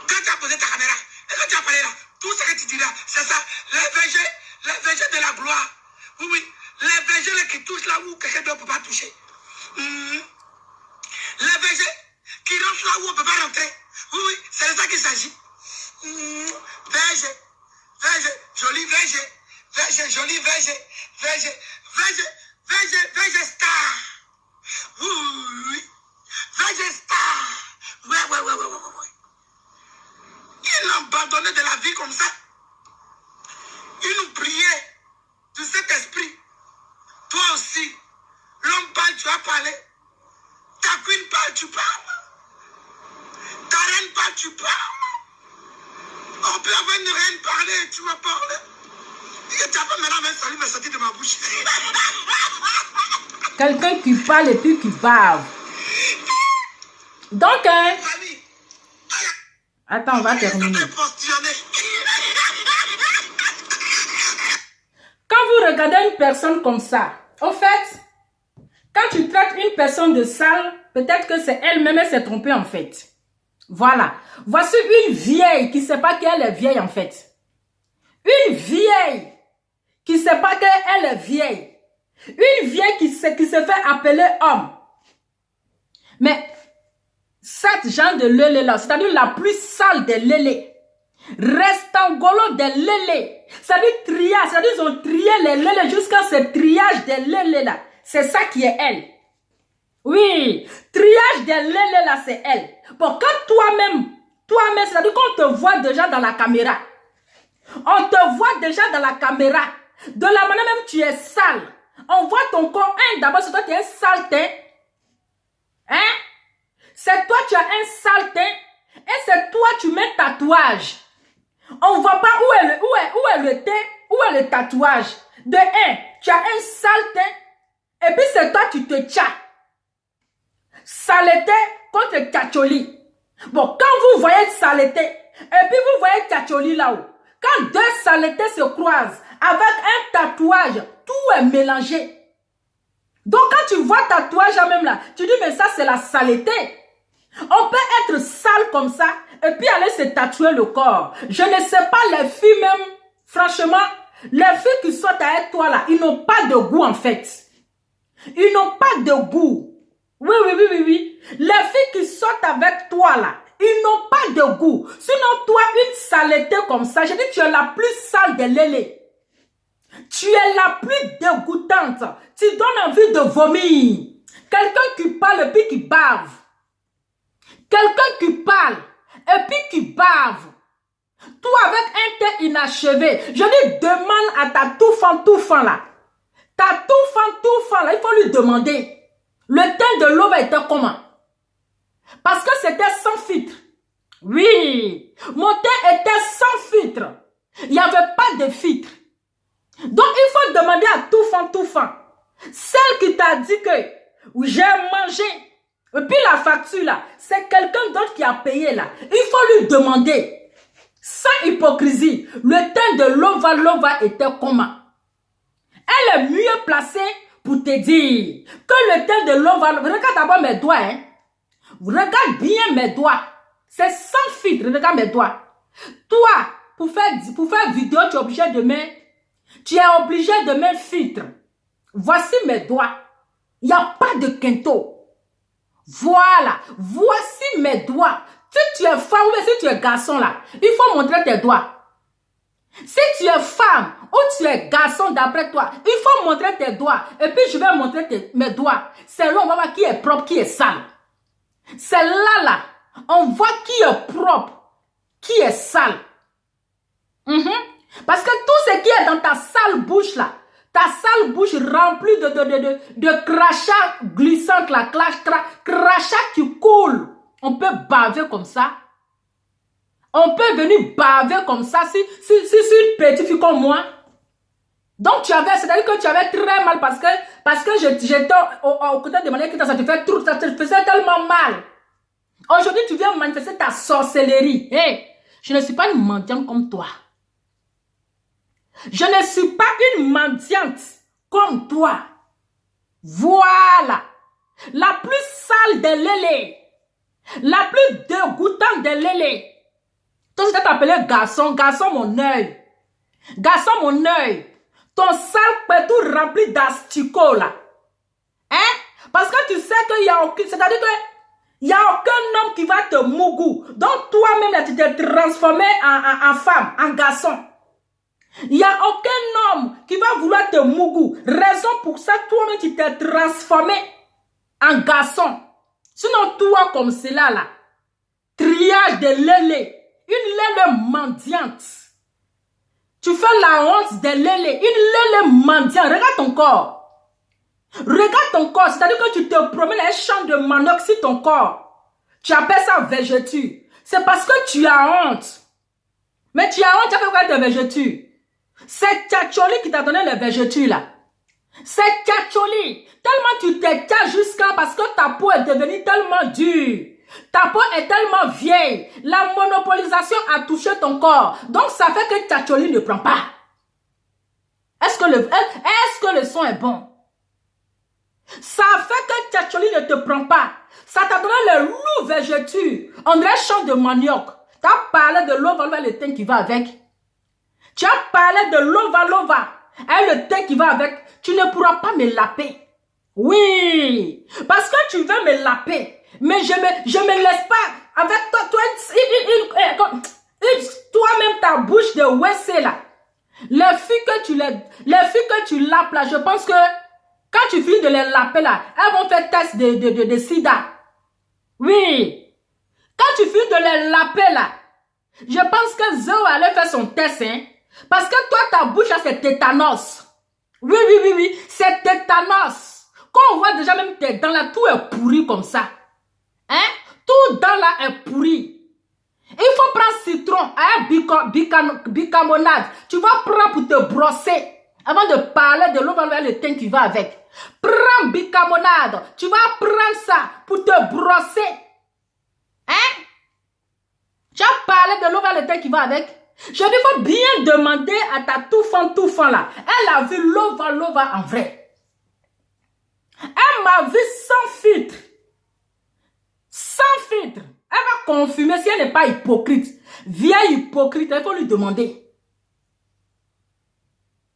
[SPEAKER 2] Quand tu as posé ta caméra, et quand tu as parlé là, tout ce que tu dis là, c'est ça. Les vergers de la gloire. Oui. Les vergers là qui touchent là où quelqu'un d'autre ne peut pas toucher. Les vergers qui rentrent là où on ne peut pas rentrer. Oui, c'est de ça qu'il s'agit. Verger, joli verger. Verger, joli verger. Verger star. Oui. Verger star. Ouais. Il a abandonné de la vie comme ça. Il nous priait de cet esprit. Toi aussi, l'homme parle, tu as parlé. Ta queen parle, tu parles. Ta reine parle, tu parles. On peut avoir une reine parler, tu vas parler. Et tu as pas maintenant même salut me sortir de ma bouche.
[SPEAKER 1] Quelqu'un qui parle et puis qui bave. Donc, attends, on va terminer. Quand vous regardez une personne comme ça, au fait, quand tu traites une personne de sale, peut-être que c'est elle-même, elle s'est trompée en fait. Voilà. Voici une vieille qui ne sait pas qu'elle est vieille en fait. Une vieille qui ne sait pas qu'elle est vieille. Une vieille qui se fait appeler homme. Mais cette genre de lélé là, c'est-à-dire la plus sale des lélés, restangolo des lélés, c'est-à-dire triage, c'est-à-dire ils ont trié les lélés jusqu'à ce triage des lélés là. C'est ça qui est elle. Oui, triage des lélés là, c'est elle. Bon, quand toi-même, c'est-à-dire qu'on te voit déjà dans la caméra. On te voit déjà dans la caméra. De la manière même tu es sale. On voit ton corps. D'abord, c'est toi qui es un sale teint. Hein? C'est toi qui as un sale teint. Et c'est toi tu mets tatouage. On ne voit pas où est le teint, où est le tatouage. De un, tu as un sale teint. Et puis c'est toi tu te tchas. Saleté contre tchacholi. Bon, quand vous voyez saleté, et puis vous voyez tchacholi là-haut. Quand deux saletés se croisent avec un tatouage, tout est mélangé. Donc quand tu vois tatouage même là, tu dis mais ça c'est la saleté. On peut être sale comme ça et puis aller se tatouer le corps. Je ne sais pas les filles même, franchement, les filles qui sortent avec toi là, ils n'ont pas de goût en fait. Ils n'ont pas de goût. Oui. Les filles qui sortent avec toi là, ils n'ont pas de goût. Sinon toi, une saleté comme ça, je dis tu es la plus sale de lélé. Tu es la plus dégoûtante. Tu donnes envie de vomir. Quelqu'un qui parle et puis qui bave. Quelqu'un qui parle et puis qui bave. Toi avec un teint inachevé. Je dis demande à ta touffant là. Ta touffant là, il faut lui demander. Le teint de l'eau va être comment? Parce que c'était sans filtre. Oui, mon teint était sans filtre. Il n'y avait pas de filtre. Donc il faut demander à touffant. Celle qui t'a dit que j'ai mangé. Et puis la facture là, c'est quelqu'un d'autre qui a payé là. Il faut lui demander. Sans hypocrisie, le teint de l'eau va être comment? Elle est mieux placée pour te dire que le teint de l'eau va... Regarde d'abord mes doigts. Hein. Regarde bien mes doigts. C'est sans filtre. Regarde mes doigts. Toi, pour faire vidéo, tu es obligé de mettre... Tu es obligé de mettre filtre. Voici mes doigts. Il n'y a pas de quinto. Voilà. Voici mes doigts. Si tu es femme ou si tu es garçon là, il faut montrer tes doigts. Si tu es femme ou tu es garçon d'après toi, il faut montrer tes doigts. Et puis je vais montrer mes doigts. C'est là on va voir qui est propre, qui est sale. C'est là, on voit qui est propre, qui est sale. Parce que tout ce qui est dans ta sale bouche là, Ta sale bouche remplie de crachats glissants, là, crachats qui coulent. On peut baver comme ça. On peut venir baver comme ça si une petite fille comme moi. Donc c'est-à-dire que tu avais très mal parce que j'étais au côté de manière que ça te faisait tellement mal. Aujourd'hui, tu viens manifester ta sorcellerie. Hey, je ne suis pas une mendiante comme toi. Je ne suis pas une mendiante comme toi. Voilà. La plus sale des lélés. La plus dégoûtante des lélés. Toi, je t'ai appelé garçon. Garçon, mon œil. Garçon, mon œil. Ton sale pétou rempli d'asticots, là. Hein? Parce que tu sais qu'il y a aucun... C'est-à-dire que il n'y a aucun homme qui va te mougou. Donc, toi-même, là, tu t'es transformé en femme, en garçon. Il n'y a aucun homme qui va vouloir te mougou. Raison pour ça, toi-même, tu t'es transformé en garçon. Sinon, toi, comme cela, là, triage de lélé. Une lélé mendiante. Tu fais la honte des lélés. Une lélé mendiante. Regarde ton corps. Regarde ton corps. C'est-à-dire que tu te promènes un champ de manioc sur ton corps. Tu appelles ça végéture. C'est parce que tu as honte. Mais tu as honte, tu as fait quoi de végéture? C'est Tchatcholi qui t'a donné les végétures là. C'est Tchatcholi. Tellement tu t'étais jusqu'à parce que ta peau est devenue tellement dure. Ta peau est tellement vieille. La monopolisation a touché ton corps. Donc ça fait que Tchatcholi ne prend pas. Est-ce que le son est bon? Ça fait que Tchatcholi ne te prend pas. Ça t'a donné le loup végéture. On dirait champ de manioc. Tu as parlé de l'ova, le thym qui va avec. Tu as parlé de l'ova, et le thym qui va avec. Tu ne pourras pas me laper. Oui, parce que tu veux me laper. Mais je me laisse pas. Avec toi, toi-même ta bouche de WC là. Les filles que tu lapes là, je pense que quand tu finis de les laper là, elles vont faire test de sida. Oui. Quand tu finis de les laper là, je pense que Zo allait faire son test, hein. Parce que toi, ta bouche là, c'est tétanos. Oui. C'est tétanos. Quand on voit déjà même tes dents là, tout est pourri comme ça. Hein? Tout dents là est pourri. Il faut prendre citron, hein, bicarbonate. Tu vas prendre pour te brosser. Avant de parler de l'eau, le thym qui va avec. Prends bicarbonate. Tu vas prendre ça pour te brosser. Hein? Tu as parlé de l'eau, le thym qui va avec. Je dis, il faut bien demander à ta tout fan là. Elle a vu l'ova en vrai. Elle m'a vu sans filtre. Sans filtre. Elle va confirmer si elle n'est pas hypocrite. Vieille hypocrite, il faut lui demander.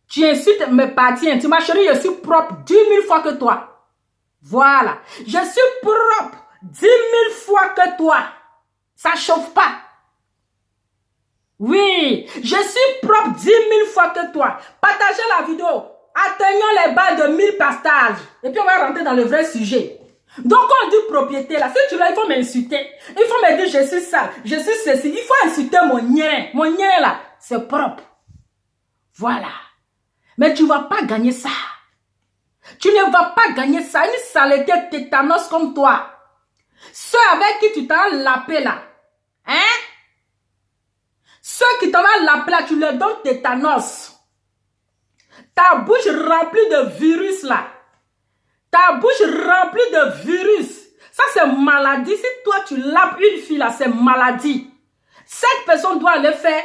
[SPEAKER 1] Tu insultes mes parties intimes. Ma chérie, je suis propre 10 000 fois que toi. Voilà. Je suis propre 10 000 fois que toi. Ça chauffe pas. Oui, je suis propre 10 000 fois que toi. Partagez la vidéo. Atteignons les balles de 1000 partages. Et puis on va rentrer dans le vrai sujet. Donc on dit propriété là. Si tu l'as, il faut m'insulter. Il faut me dire je suis ça, je suis ceci. Il faut insulter mon nien. Mon nien là, c'est propre. Voilà. Mais tu ne vas pas gagner ça. Tu ne vas pas gagner ça. Une saleté tétanos comme toi. Ceux avec qui tu t'as lapé là. Hein? Ceux qui t'ont lapé là, tu leur donnes tétanos. Ta bouche remplie de virus là. Ta bouche remplie de virus. Ça c'est maladie. Si toi tu lapes une fille là, c'est maladie. Cette personne doit aller faire,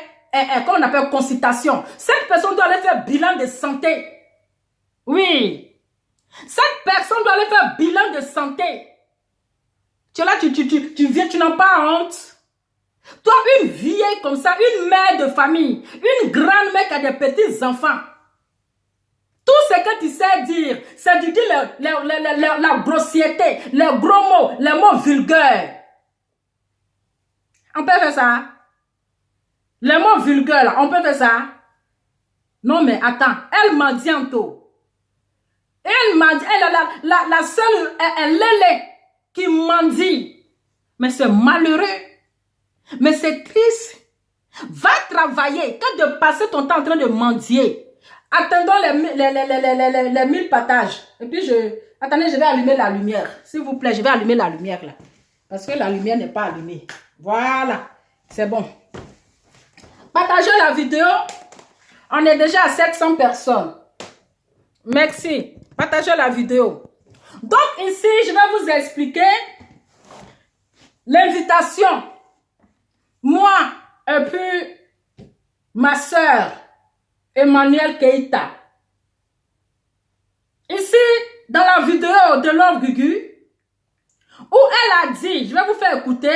[SPEAKER 1] qu'on appelle consultation. Cette personne doit aller faire bilan de santé. Oui. Cette personne doit aller faire bilan de santé. Tu es là, tu viens, tu n'as pas honte. Toi, une vieille comme ça, une mère de famille, une grand-mère qui a des petits enfants. Tout ce que tu sais dire, c'est de dire la grossièreté, les gros mots, les mots vulgaires. On peut faire ça? Les mots vulgaires, là, on peut faire ça? Non, mais attends, elle m'a dit en tout. Elle m'a dit, la seule, elle est qui m'a dit. Mais c'est malheureux. Mais c'est triste. Va travailler. Que de passer ton temps en train de mendier. Attendons les 1000 partages. Et puis attendez, je vais allumer la lumière. S'il vous plaît, je vais allumer la lumière là. Parce que la lumière n'est pas allumée. Voilà. C'est bon. Partagez la vidéo. On est déjà à 700 personnes. Merci. Partagez la vidéo. Donc ici, je vais vous expliquer l'invitation. Moi, et puis ma soeur, Emmanuel Keïta. Ici, dans la vidéo de Love Gugu, où elle a dit, je vais vous faire écouter,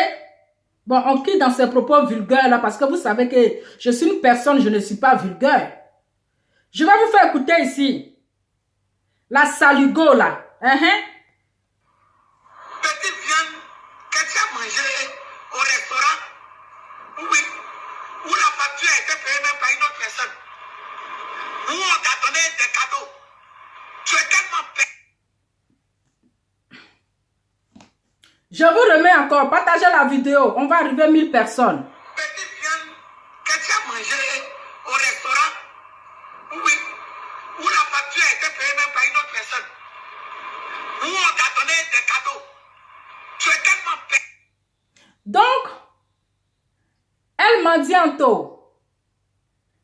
[SPEAKER 1] bon, on quitte dans ses propos vulgaires là, parce que vous savez que je suis une personne, je ne suis pas vulgaire. Je vais vous faire écouter ici, la salugo là.
[SPEAKER 2] Petite viande que tu as mangée au restaurant, oui, où la facture a été payée même par une autre personne, où on t'a donné des cadeaux. Tu es tellement payé.
[SPEAKER 1] Je vous remets encore, partagez la vidéo, on va arriver à 1000 personnes.
[SPEAKER 2] Petite viande que tu as mangée au restaurant, oui, où la facture a été payée même par une autre personne, où on t'a donné des cadeaux. Tu es tellement payé.
[SPEAKER 1] Donc, elle m'a dit en tôt,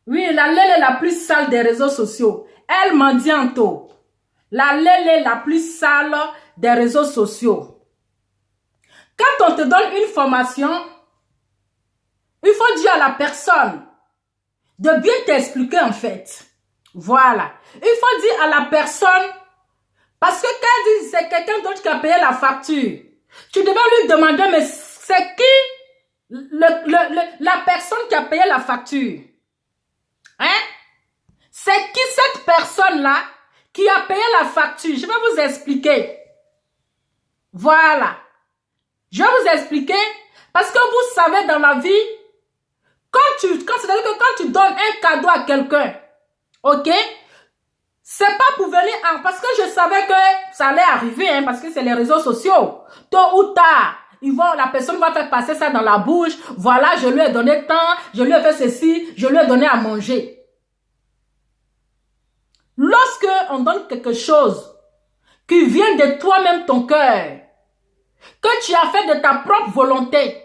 [SPEAKER 1] oui, la lèle est la plus sale des réseaux sociaux. Elle m'a dit en tôt, la lèle est la plus sale des réseaux sociaux. Quand on te donne une formation, il faut dire à la personne de bien t'expliquer en fait. Voilà. Il faut dire à la personne, parce que quand c'est quelqu'un d'autre qui a payé la facture, tu devais lui demander, mais c'est qui la personne qui a payé la facture? Hein? C'est qui cette personne-là qui a payé la facture? Je vais vous expliquer. Voilà. Je vais vous expliquer, parce que vous savez dans la vie, c'est-à-dire que quand tu donnes un cadeau à quelqu'un, ok, c'est pas pour venir parce que je savais que ça allait arriver, hein, parce que c'est les réseaux sociaux. Tôt ou tard, la personne va faire passer ça dans la bouche. Voilà, je lui ai donné tant, je lui ai fait ceci, je lui ai donné à manger. Lorsque on donne quelque chose qui vient de toi-même, ton cœur, que tu as fait de ta propre volonté,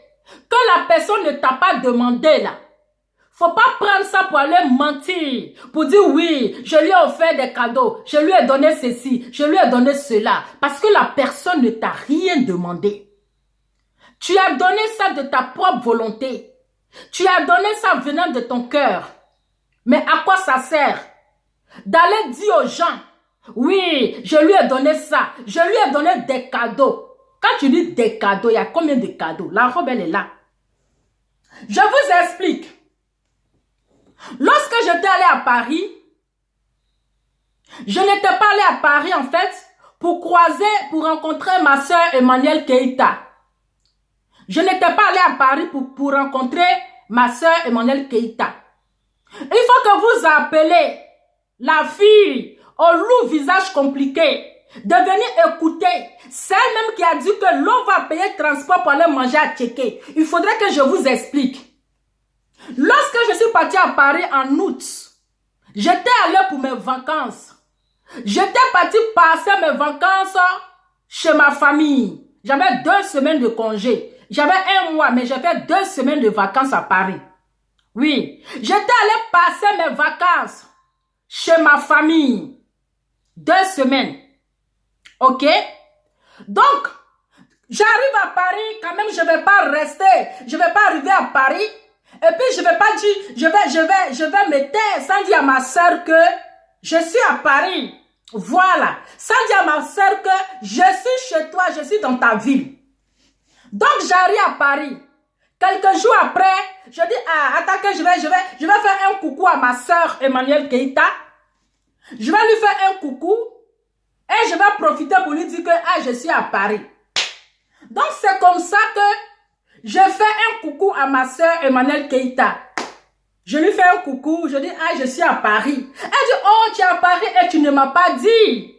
[SPEAKER 1] que la personne ne t'a pas demandé là, faut pas prendre ça pour aller mentir, pour dire oui, je lui ai offert des cadeaux, je lui ai donné ceci, je lui ai donné cela, parce que la personne ne t'a rien demandé. Tu as donné ça de ta propre volonté. Tu as donné ça venant de ton cœur. Mais à quoi ça sert d'aller dire aux gens, oui, je lui ai donné ça, je lui ai donné des cadeaux. Quand tu dis des cadeaux, il y a combien de cadeaux? La robe, elle est là. Je vous explique. Lorsque j'étais allée à Paris, je n'étais pas allée à Paris en fait pour rencontrer ma soeur Emmanuel Keïta. Je n'étais pas allée à Paris pour rencontrer ma soeur Emmanuel Keïta. Il faut que vous appelez la fille au loup visage compliqué de venir écouter. C'est elle-même qui a dit que l'on va payer le transport pour aller manger à Tchéké. Il faudrait que je vous explique. Lorsque je suis partie à Paris en août, j'étais allée pour mes vacances. J'étais partie passer mes vacances chez ma famille. J'avais 2 semaines de congé. J'avais 1 mois, mais j'ai fait 2 semaines de vacances à Paris. Oui, j'étais allée passer mes vacances chez ma famille. 2 semaines. Ok? Donc, j'arrive à Paris, quand même, je ne vais pas rester. Je ne vais pas arriver à Paris. Et puis, je ne vais pas dire, je vais me taire sans dire à ma soeur que je suis à Paris. Voilà. Sans dire à ma soeur que je suis chez toi, je suis dans ta ville. Donc, j'arrive à Paris. Quelques jours après, je dis, attends que je vais faire un coucou à ma soeur Emmanuel Keïta. Je vais lui faire un coucou. Et je vais profiter pour lui dire que je suis à Paris. Donc, c'est comme ça que je fais un coucou à ma soeur Emmanuel Keïta. Je lui fais un coucou, je dis, je suis à Paris. Elle dit, oh, tu es à Paris et tu ne m'as pas dit.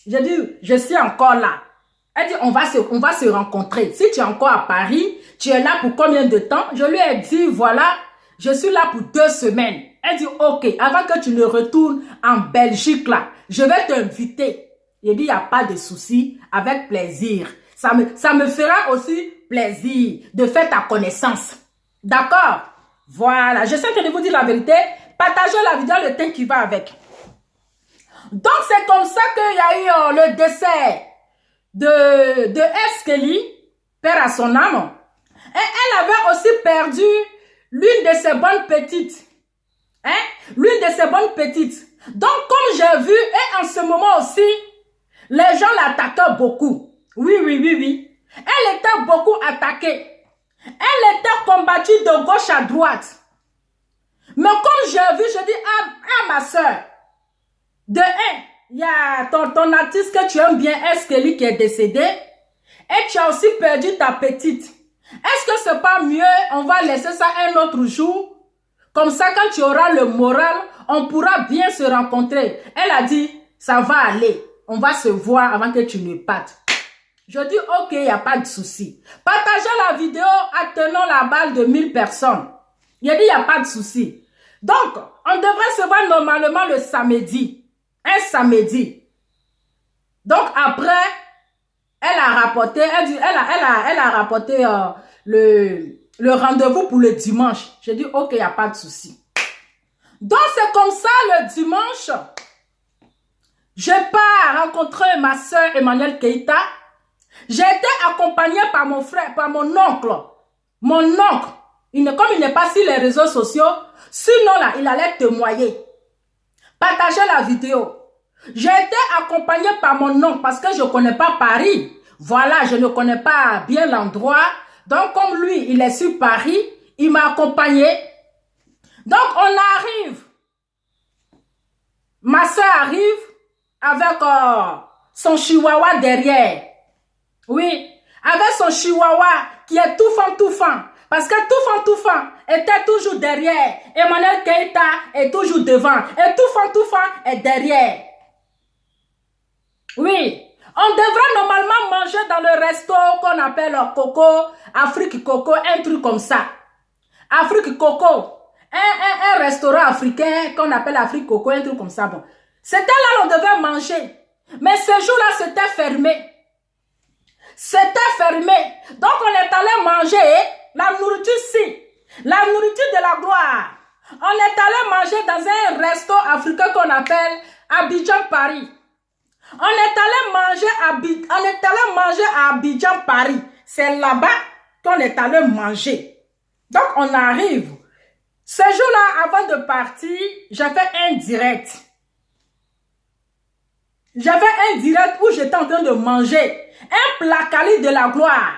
[SPEAKER 1] Je dis, je suis encore là. Elle dit, on va se rencontrer. Si tu es encore à Paris, tu es là pour combien de temps? Je lui ai dit, voilà, je suis là pour 2 semaines. Elle dit, ok, avant que tu ne retournes en Belgique là, je vais t'inviter. Il dit, il n'y a pas de souci, avec plaisir. Ça me fera aussi plaisir de faire ta connaissance. D'accord? Voilà, je sais que de vous dire la vérité. Partagez la vidéo, le temps qui va avec. Donc, c'est comme ça qu'il y a eu le décès de S. Kelly, père à son âme. Et elle avait aussi perdu l'une de ses bonnes petites. Hein? L'une de ses bonnes petites. Donc, comme j'ai vu, et en ce moment aussi, les gens l'attaquaient beaucoup. Oui. Elle était beaucoup attaquée. Elle était combattue de gauche à droite. Mais comme j'ai vu, je dis à ma soeur, de un, il y a ton artiste que tu aimes bien, S. Kelly, qui est décédé, et tu as aussi perdu ta petite. Est-ce que c'est pas mieux, on va laisser ça un autre jour? Comme ça, quand tu auras le moral, on pourra bien se rencontrer. Elle a dit, ça va aller. On va se voir avant que tu ne partes. Je dis, ok, il n'y a pas de souci. Partagez la vidéo en tenant la balle de 1000 personnes. Il a dit, il n'y a pas de souci. Donc, on devrait se voir normalement le samedi. Un samedi. Donc, après, elle a rapporté, elle a rapporté le rendez-vous pour le dimanche. J'ai dit, ok, il n'y a pas de souci. Donc, c'est comme ça, le dimanche, je pars rencontrer ma soeur Emmanuel Keïta. J'ai été accompagnée par mon frère, par mon oncle. Mon oncle, comme il n'est pas sur les réseaux sociaux, sinon là, il allait témoigner. Partagez la vidéo. J'ai été accompagnée par mon oncle parce que je ne connais pas Paris. Voilà, je ne connais pas bien l'endroit. Donc, comme lui, il est sur Paris, il m'a accompagnée. Donc, on arrive. Ma soeur arrive avec son chihuahua derrière. Oui, avec son chihuahua qui est tout fan. Parce que tout fan était toujours derrière. Emmanuel Keïta est toujours devant. Et tout fan est derrière. Oui, on devrait normalement manger dans le resto qu'on appelle Coco, Afrique Coco, un truc comme ça. Afrique Coco, un restaurant africain qu'on appelle Afrique Coco, un truc comme ça. Bon, c'était là qu'on devait manger. Mais ce jour-là, c'était fermé. C'était fermé. Donc, on est allé manger la nourriture ici. La nourriture de la gloire. On est allé manger dans un resto africain qu'on appelle Abidjan Paris. On est allé manger à Abidjan Paris. C'est là-bas qu'on est allé manger. Donc, on arrive. Ce jour-là, avant de partir, j'ai fait un direct. J'avais un direct où j'étais en train de manger un plat quali de la gloire.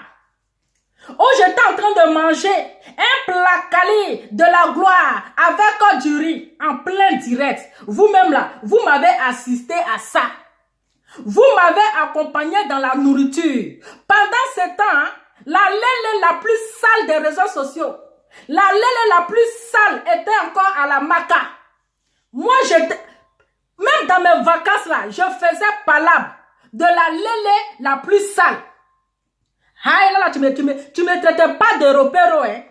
[SPEAKER 1] Où j'étais en train de manger un plat quali de la gloire avec du riz en plein direct. Vous-même là, vous m'avez assisté à ça. Vous m'avez accompagné dans la nourriture. Pendant ce temps, la lèle la plus sale des réseaux sociaux, la lèle la plus sale était encore à la Maca. Moi, j'étais... Même dans mes vacances là, je faisais palabre de la lélé la plus sale. Ah, là, tu me traitais pas de repéro, hein.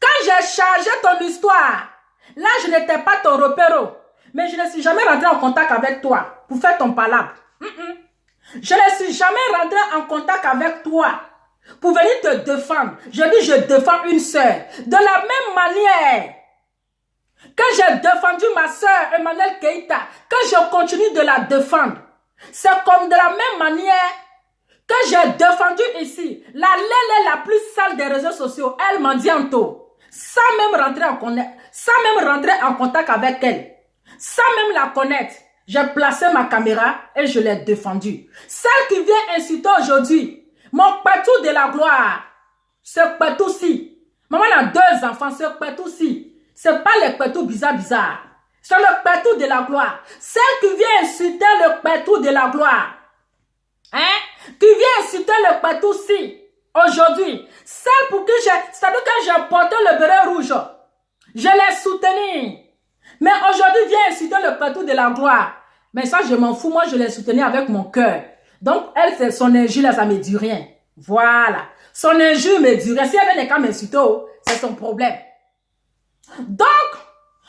[SPEAKER 1] Quand j'ai chargé ton histoire, là, je n'étais pas ton repéro. Mais je ne suis jamais rentré en contact avec toi pour faire ton palabre. Je ne suis jamais rentré en contact avec toi pour venir te défendre. Je dis, je défends une sœur. De la même manière que j'ai défendu ma soeur Emmanuel Keïta, que je continue de la défendre. C'est comme de la même manière que j'ai défendu ici la lèle la plus sale des réseaux sociaux, elle Mandianto, sans même rentrer en contact avec elle, sans même la connaître. J'ai placé ma caméra et je l'ai défendue. Celle qui vient insulter aujourd'hui, mon patou de la gloire, ce patou-ci. Maman a 2 enfants, ce patou-ci. C'est pas les pétous bizarres. C'est le pétou de la gloire. Celle qui vient insulter le pétou de la gloire. Hein? Qui vient insulter le pétou-ci. Aujourd'hui. Celle pour qui c'est-à-dire que j'ai porté le béret rouge. Je l'ai soutenu. Mais aujourd'hui, vient insulter le pétou de la gloire. Mais ça, je m'en fous. Moi, je l'ai soutenu avec mon cœur. Donc, elle, c'est son injure, là, ça me dit rien. Voilà. Son injure me dit rien. Si elle n'est qu'à m'insulter, c'est son problème. Donc,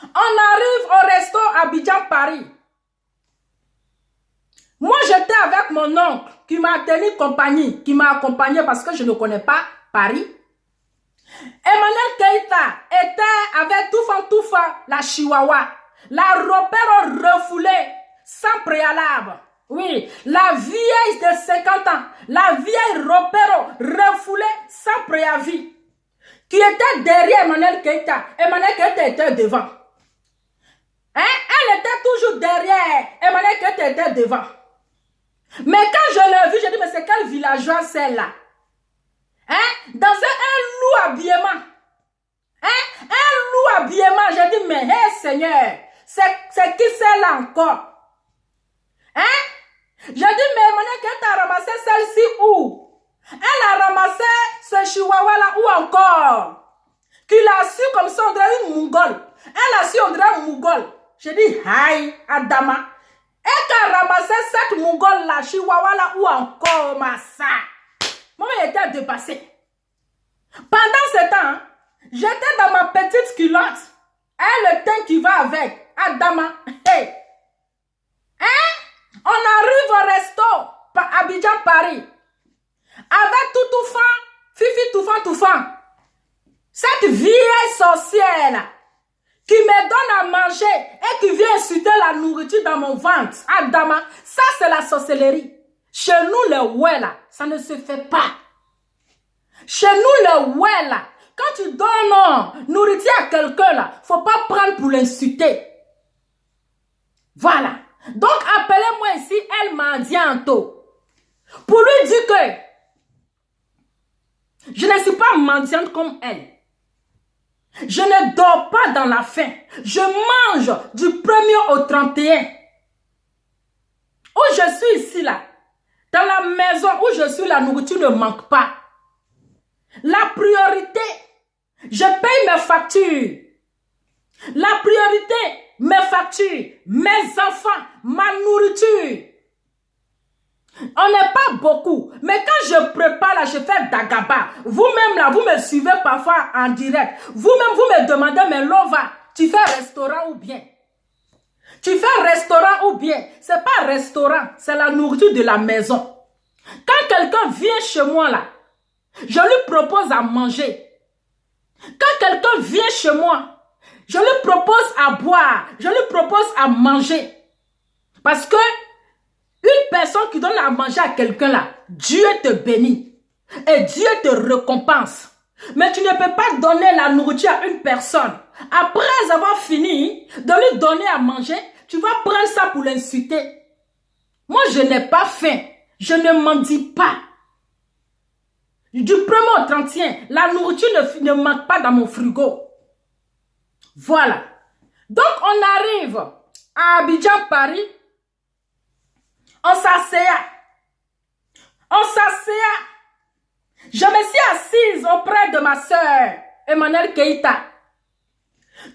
[SPEAKER 1] on arrive au resto Abidjan Paris. Moi, j'étais avec mon oncle qui m'a tenu compagnie, qui m'a accompagné parce que je ne connais pas Paris. Emmanuel Keïta était avec Toufa, la Chihuahua. La ropero refoulée, sans préalable. Oui, la vieille de 50 ans, la vieille ropero refoulée, sans préavis. Qui était derrière Emmanuel Keïta. Emmanuel Keïta était devant. Hein? Elle était toujours derrière. Emmanuel Keïta était devant. Mais quand je l'ai vu, j'ai dit, mais c'est quel villageois celle-là? Hein? Dans un lourd habillement. Hein? Un lourd habillement. J'ai dit, mais hé Seigneur, c'est qui celle-là encore? Hein? J'ai dit, mais Emmanuel Keïta a ramassé celle-ci où? Elle a ramassé ce chihuahua-là où encore? Qu'il a su comme ça, on dirait une mougole. Elle a su, on dirait une mougole. J'ai dit, aïe, Adama. Et qu'elle a ramassé cette mougole-là, chihuahua-là où encore, massa? Moi, il était dépassé. Pendant ce temps, j'étais dans ma petite culotte. Et le teint qui va avec. Adama. Hey. Hein? On arrive au resto. Abidjan, Paris. Avec Toutoufan. Fifi Toufan. Cette vieille sorcière-là. Qui me donne à manger. Et qui vient insulter la nourriture dans mon ventre. Adama. Ça, c'est la sorcellerie. Chez nous, les ouais là, ça ne se fait pas. Chez nous, les ouais là, quand tu donnes nourriture à quelqu'un là, faut pas prendre pour l'insulter. Voilà. Donc, appelez-moi ici El Mendianto. Pour lui dire que je ne suis pas mendiante comme elle. Je ne dors pas dans la faim. Je mange du 1er au 31. Où je suis ici là. Dans la maison où je suis, la nourriture ne manque pas. La priorité, je paye mes factures. La priorité, mes factures, mes enfants, ma nourriture. On n'est pas beaucoup. Mais quand je prépare là, je fais Dagaba. Vous-même là, vous me suivez parfois en direct. Vous-même, vous me demandez, mais Lova, tu fais restaurant ou bien? Tu fais restaurant ou bien? C'est pas restaurant, c'est la nourriture de la maison. Quand quelqu'un vient chez moi là, je lui propose à manger. Quand quelqu'un vient chez moi, je lui propose à boire, je lui propose à manger. Parce que une personne qui donne à manger à quelqu'un là, Dieu te bénit et Dieu te récompense. Mais tu ne peux pas donner la nourriture à une personne. Après avoir fini de lui donner à manger, tu vas prendre ça pour l'insulter. Moi, je n'ai pas faim. Je ne mendie pas. Du 1er au 31, la nourriture ne manque pas dans mon frigo. Voilà. Donc, on arrive à Abidjan, Paris. On s'assea. Je me suis assise auprès de ma soeur, Emmanuel Keïta,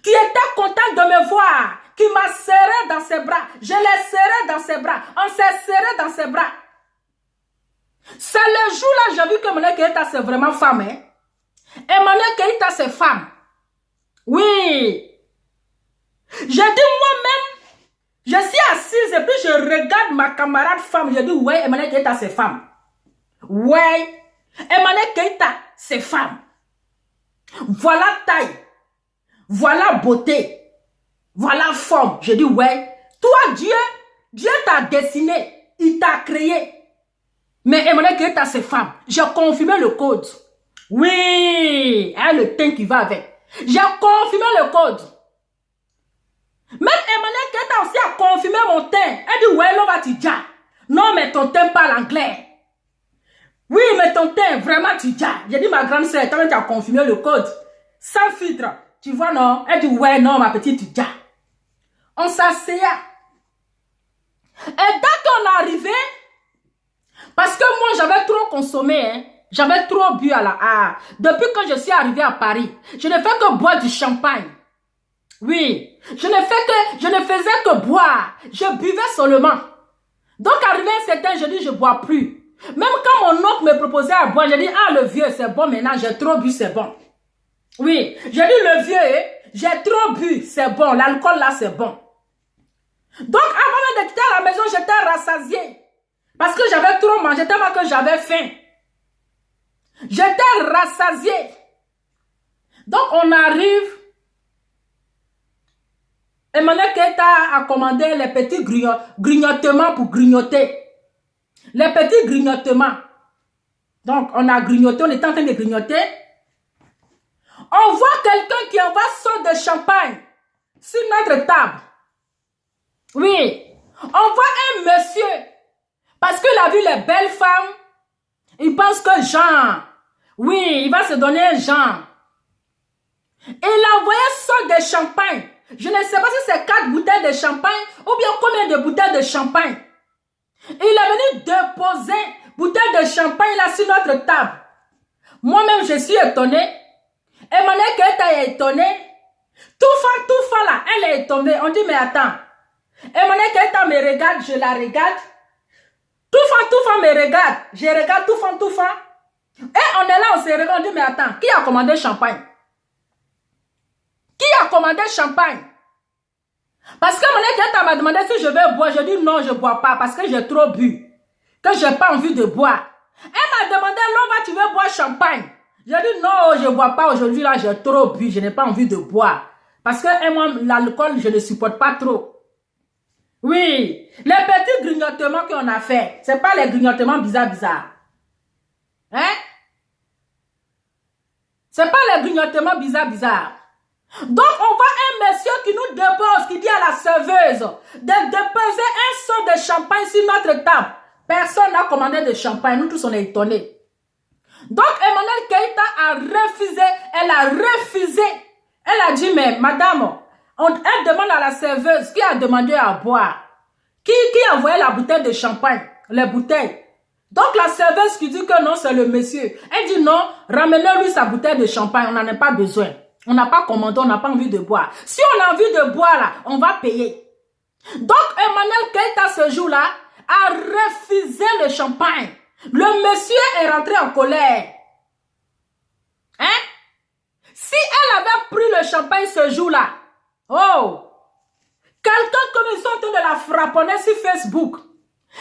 [SPEAKER 1] qui était contente de me voir, qui m'a serré dans ses bras. Je l'ai serré dans ses bras. On s'est serré dans ses bras. C'est le jour-là j'ai vu que Emmanuel Keïta, c'est vraiment femme. Hein? Emmanuel Keïta, c'est femme. Oui. J'ai dit moi-même, je suis assise et puis je regarde ma camarade femme. Je dis, ouais, Emmanuel Keïta, c'est femme. Ouais. Emmanuel Keïta, c'est femme. Voilà taille. Voilà beauté. Voilà forme. Je dis, ouais. Toi, Dieu t'a dessiné. Il t'a créé. Mais Emmanuel Keïta, c'est femme. J'ai confirmé le code. Oui. Elle a le teint qui va avec. J'ai confirmé le code. Même Emmanuel Keïta aussi a confirmé mon teint. Elle dit, ouais, Lova Tidja. Non, mais ton teint parle anglais. Oui, mais ton teint, vraiment Tidja. J'ai dit, ma grande sœur, tu as confirmé le code. Sans filtre. Tu vois, non? Elle dit, ouais, non, ma petite Tidja. On s'asseyait. Et dès qu'on est arrivé, parce que moi, j'avais trop consommé, hein. J'avais trop bu à la... Depuis que je suis arrivée à Paris, je ne fais que boire du champagne. Oui, je ne faisais que boire. Je buvais seulement. Donc, arrivé un certain, je dis, je ne bois plus. Même quand mon oncle me proposait à boire, je dis, ah, le vieux, c'est bon maintenant, j'ai trop bu, c'est bon. Oui, j'ai dit, le vieux, j'ai trop bu, c'est bon, l'alcool là c'est bon. Donc avant même de quitter la maison, j'étais rassasiée. Parce que j'avais trop mangé, tellement que j'avais faim. J'étais rassasiée. Donc on arrive. Emmanuel Keïta a commandé les petits grignotements pour grignoter. Les petits grignotements. Donc on a grignoté, on est en train de grignoter. On voit quelqu'un qui envoie son de champagne sur notre table. Oui. On voit un monsieur. Parce qu'il a vu les belles femmes. Il pense que Jean. Oui, il va se donner un Jean. Il a envoyé son de champagne. Je ne sais pas si c'est 4 bouteilles de champagne ou bien combien de bouteilles de champagne. Il est venu déposer bouteilles de champagne là sur notre table. Moi-même, je suis étonnée. Emmanuel Keïta est étonné. Toufa là, elle est étonnée. On dit, mais attends. Emmanuel Keïta me regarde, je la regarde. Toufa me regarde. Je regarde Toufa. Et on est là, on se regarde, on dit, mais attends, qui a commandé champagne? Qui a commandé champagne? Parce que Emmanuel Keïta m'a demandé si je vais boire. Je dis non, je ne bois pas parce que j'ai trop bu. Que je n'ai pas envie de boire. Elle m'a demandé, Lova, tu veux boire champagne? J'ai dit non, je ne bois pas aujourd'hui, là, j'ai trop bu. Je n'ai pas envie de boire. Parce que moi, l'alcool, je ne supporte pas trop. Oui, les petits grignotements qu'on a fait, ce n'est pas les grignotements bizarres. Hein? Ce n'est pas les grignotements bizarres. Donc, on voit un monsieur qui nous dépose, qui dit à la serveuse de déposer un seau de champagne sur notre table. Personne n'a commandé de champagne, nous tous on est étonnés. Donc, Emmanuel Keïta a refusé, elle a refusé. Elle a dit, mais madame, elle demande à la serveuse qui a demandé à boire. Qui a envoyé la bouteille de champagne, les bouteilles. Donc, la serveuse qui dit que non, c'est le monsieur. Elle dit non, ramenez-lui sa bouteille de champagne, on n'en a pas besoin. On n'a pas commandé, on n'a pas envie de boire. Si on a envie de boire, là, on va payer. Donc, Emmanuel Keïta, ce jour-là, a refusé le champagne. Le monsieur est rentré en colère. Hein? Si elle avait pris le champagne ce jour-là, oh, quelqu'un comme ils sont en train de la frapponner sur Facebook,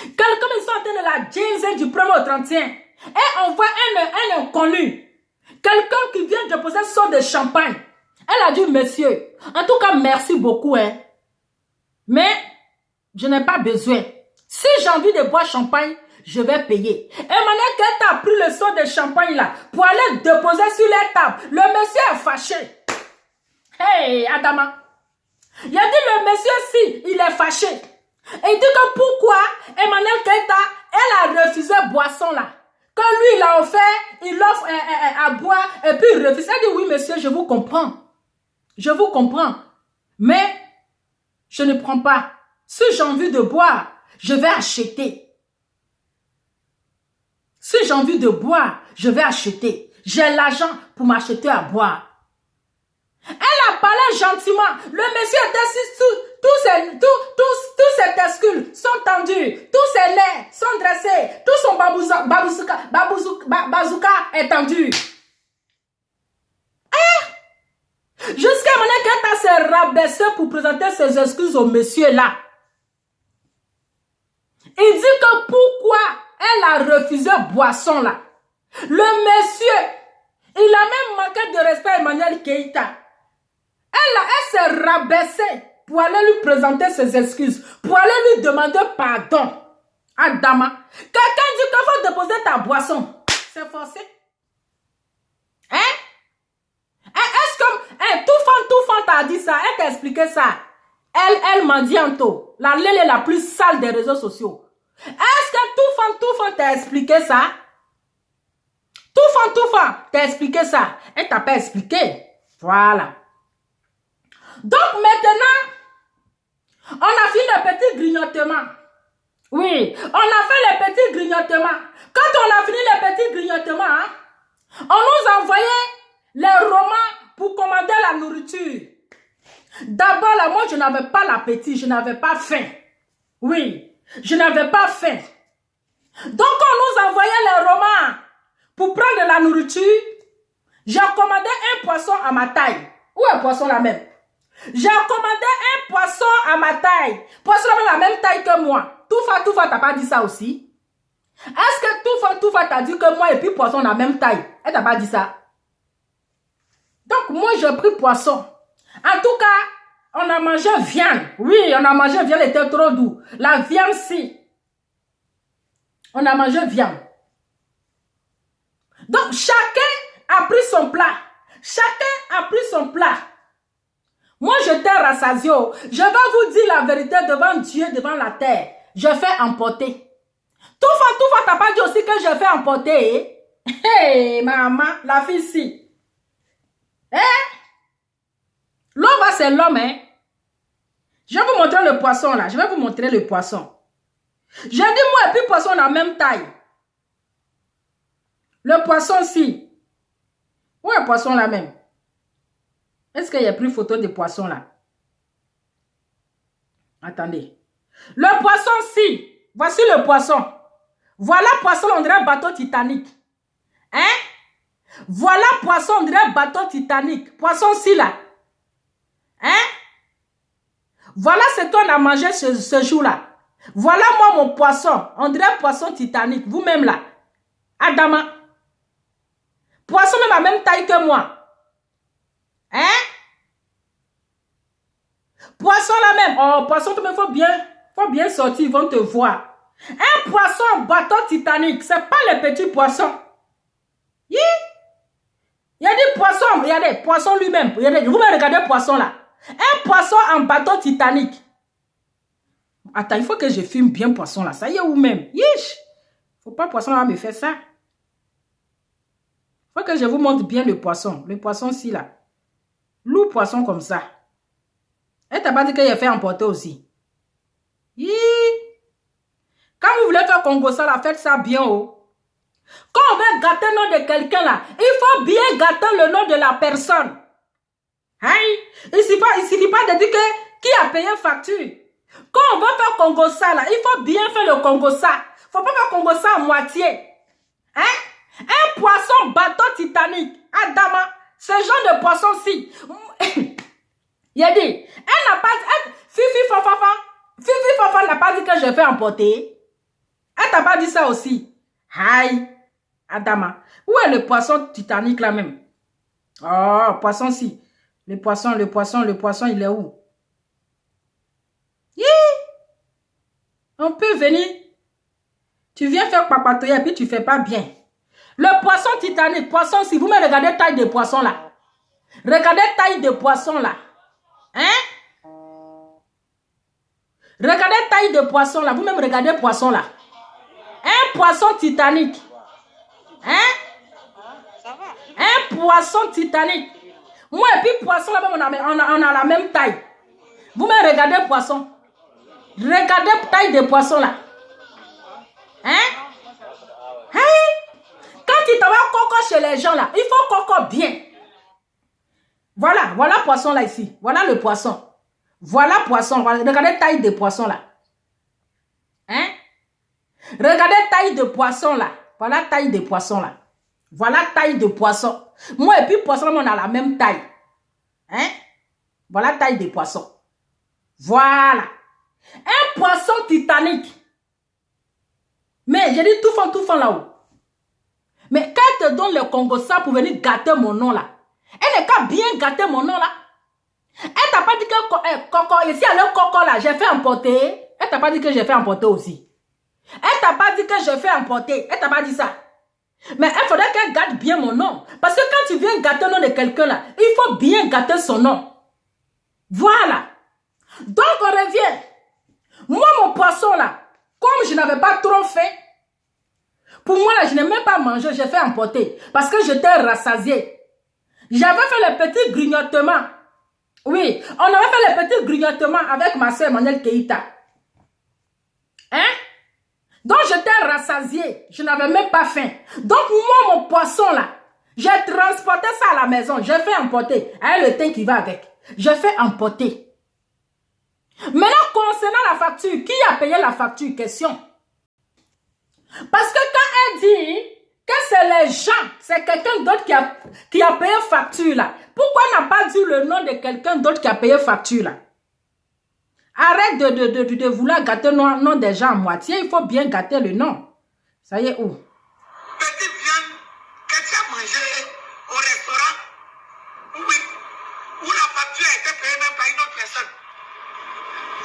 [SPEAKER 1] quelqu'un comme ils sont en train de la jaser du 1er au 31, et on voit un inconnu, quelqu'un qui vient déposer son de champagne. Elle a dit, monsieur, en tout cas, merci beaucoup, hein, mais je n'ai pas besoin. Si j'ai envie de boire champagne, je vais payer. Emmanuel Keïta a pris le seau de champagne là pour aller déposer sur les tables. Le monsieur est fâché. Hey, Adama. Il a dit le monsieur si, il est fâché. Et il dit que pourquoi Emmanuel Keïta, elle a refusé boisson là. Quand lui il a offert, il offre à boire et puis il refuse. Elle dit oui monsieur, je vous comprends. Je vous comprends. Mais je ne prends pas. Si j'ai envie de boire, je vais acheter. Si j'ai envie de boire, je vais acheter. J'ai l'argent pour m'acheter à boire. Elle a parlé gentiment. Le monsieur était assis, tous ses tescules sont tendus. Tous ses lèvres sont dressés. Tout son bazooka est tendu. Jusqu'à maintenant qu'elle s'est rabaissé pour présenter ses excuses au monsieur là. Il dit que pourquoi elle a refusé boisson là. Le monsieur, il a même manqué de respect à Emmanuel Keïta. Elle s'est rabaissée pour aller lui présenter ses excuses, pour aller lui demander pardon. Adama, quelqu'un dit qu'il faut déposer ta boisson. C'est forcé. Hein? Est-ce que tout fan t'a dit ça? Elle t'a expliqué ça? Elle m'a dit en tout. La lèle est la plus sale des réseaux sociaux. Est-ce que tout fan t'a expliqué ça? Tout fan t'a expliqué ça? Elle t'a pas expliqué. Voilà. Donc maintenant, on a fini le petit grignotement. Oui, on a fait les petits grignotements. Quand on a fini les petits grignotements, hein, on nous a envoyé les romans pour commander la nourriture. D'abord, là, moi, je n'avais pas l'appétit, je n'avais pas faim. Oui, je n'avais pas faim. Donc, on nous envoyait les romans pour prendre de la nourriture. J'ai commandé un poisson à ma taille. Où est le poisson là même? J'ai commandé un poisson à ma taille. Poisson là la même taille que moi. Toufa, t'as pas dit ça aussi? Est-ce que Toufa t'a dit que moi et puis poisson la même taille? Elle t'a pas dit ça? Donc moi j'ai pris poisson. En tout cas, on a mangé viande. Oui, on a mangé viande, elle était trop doux. La viande si. On a mangé viande. Donc chacun a pris son plat. Chacun a pris son plat. Moi, je t'ai rassasié. Je vais vous dire la vérité devant Dieu, devant la terre. Je fais emporter. Toufa, t'as pas dit aussi que je fais emporter. Hey, maman, la fille ici. Hein? L'homme, c'est l'homme, hein? Je vais vous montrer le poisson, là. Je vais vous montrer le poisson. J'ai dit, moi et puis poisson, la même taille. Le poisson, si. Où est le poisson, là même? Est-ce qu'il y a plus photo de poisson là? Attendez. Le poisson si. Voici le poisson. Voilà poisson, on dirait bateau Titanic. Hein? Voilà poisson, on dirait bateau Titanic. Poisson si là. Hein? Voilà ce qu'on a mangé ce jour-là. Voilà moi mon poisson. On dirait poisson Titanic. Vous-même là. Adama. Poisson même à même taille que moi. Hein? Poisson là même. Oh, poisson, il faut bien sortir, ils vont te voir. Un poisson bateau Titanic, c'est pas les petits poissons. Il y a des poissons, regardez, poisson lui-même. Vous me regardez poisson là. Un poisson en bateau Titanic. Attends, il faut que je filme bien poisson là. Ça y est, vous-même. Yish! Faut pas poisson là me faire ça. Faut que je vous montre bien le poisson. Le poisson-ci là. Loup poisson comme ça. Elle t'a pas dit qu'il a fait emporter aussi. Hi. Quand vous voulez faire Congo ça là, faites ça bien haut. Quand on veut gâter le nom de quelqu'un là, il faut bien gâter le nom de la personne. Hein? Il suffit pas de dire que qui a payé facture. Quand on veut faire Congo ça là, il faut bien faire le Congo ça. Faut pas faire Congo ça à moitié. Hein? Un poisson bateau Titanic. Adama, ce genre de poisson-ci. Il a dit, elle n'a pas dit, Fifi Fafa n'a pas dit que je vais emporter. Elle t'a pas dit ça aussi. Aïe, Adama. Où est le poisson Titanic là même? Oh, poisson-ci. Le poisson, il est où? Hi! On peut venir. Tu viens faire papatoyer et puis tu fais pas bien. Le poisson Titanic, poisson, si vous me regardez taille de poisson là. Regardez taille de poisson là. Hein? Regardez taille de poisson là. Vous-même regardez poisson là. Un poisson Titanic. Hein? Un poisson Titanic. Moi et puis poisson là, on a la même taille. Vous-même regardez poisson. Regardez taille de poisson là. Hein? Hein? Quand tu t'en vas coco chez les gens là, il faut coco bien. Voilà poisson là ici. Voilà le poisson. Voilà poisson. Regardez taille de poisson là. Hein? Regardez taille de poisson là. Voilà taille de poisson là. Voilà taille de poisson. Moi et puis poisson là, on a la même taille. Hein? Voilà taille de poisson. Voilà. Un poisson Titanic. Mais j'ai dit tout fond là-haut. Mais quand elle te donne le Congo ça pour venir gâter mon nom là. Elle n'est qu'à bien gâter mon nom là. Elle t'a pas dit que coco, ici elle est coco là, j'ai fait emporter. Elle t'a pas dit que j'ai fait emporter aussi. Elle t'a pas dit que je fais emporter. Elle t'a pas dit ça. Mais il faudrait qu'elle gâte bien mon nom. Parce que quand tu viens gâter le nom de quelqu'un là, il faut bien gâter son nom. Voilà. Donc on revient. Moi mon poisson là, comme je n'avais pas trop faim, pour moi là, je n'ai même pas mangé, j'ai fait emporter. Parce que j'étais rassasié. J'avais fait le petit grignotement. Oui, on avait fait le petit grignotement avec ma soeur Emmanuel Keïta. Hein? Donc j'étais rassasié. Je n'avais même pas faim. Donc moi, mon poisson là, j'ai transporté ça à la maison. J'ai fait emporter. Avec le thym qui va avec. J'ai fait emporter. Maintenant, concernant la facture, qui a payé la facture? Question. Parce que quand elle dit Que c'est les gens, c'est quelqu'un d'autre qui a payé facture là. Pourquoi on n'a pas dit le nom de quelqu'un d'autre qui a payé facture là? Arrête de vouloir gâter le nom des gens à moitié. Il faut bien gâter le nom. Ça y est, où?
[SPEAKER 2] Petite viande que tu as mangé au restaurant, oui, où la facture a été payée même par une autre personne.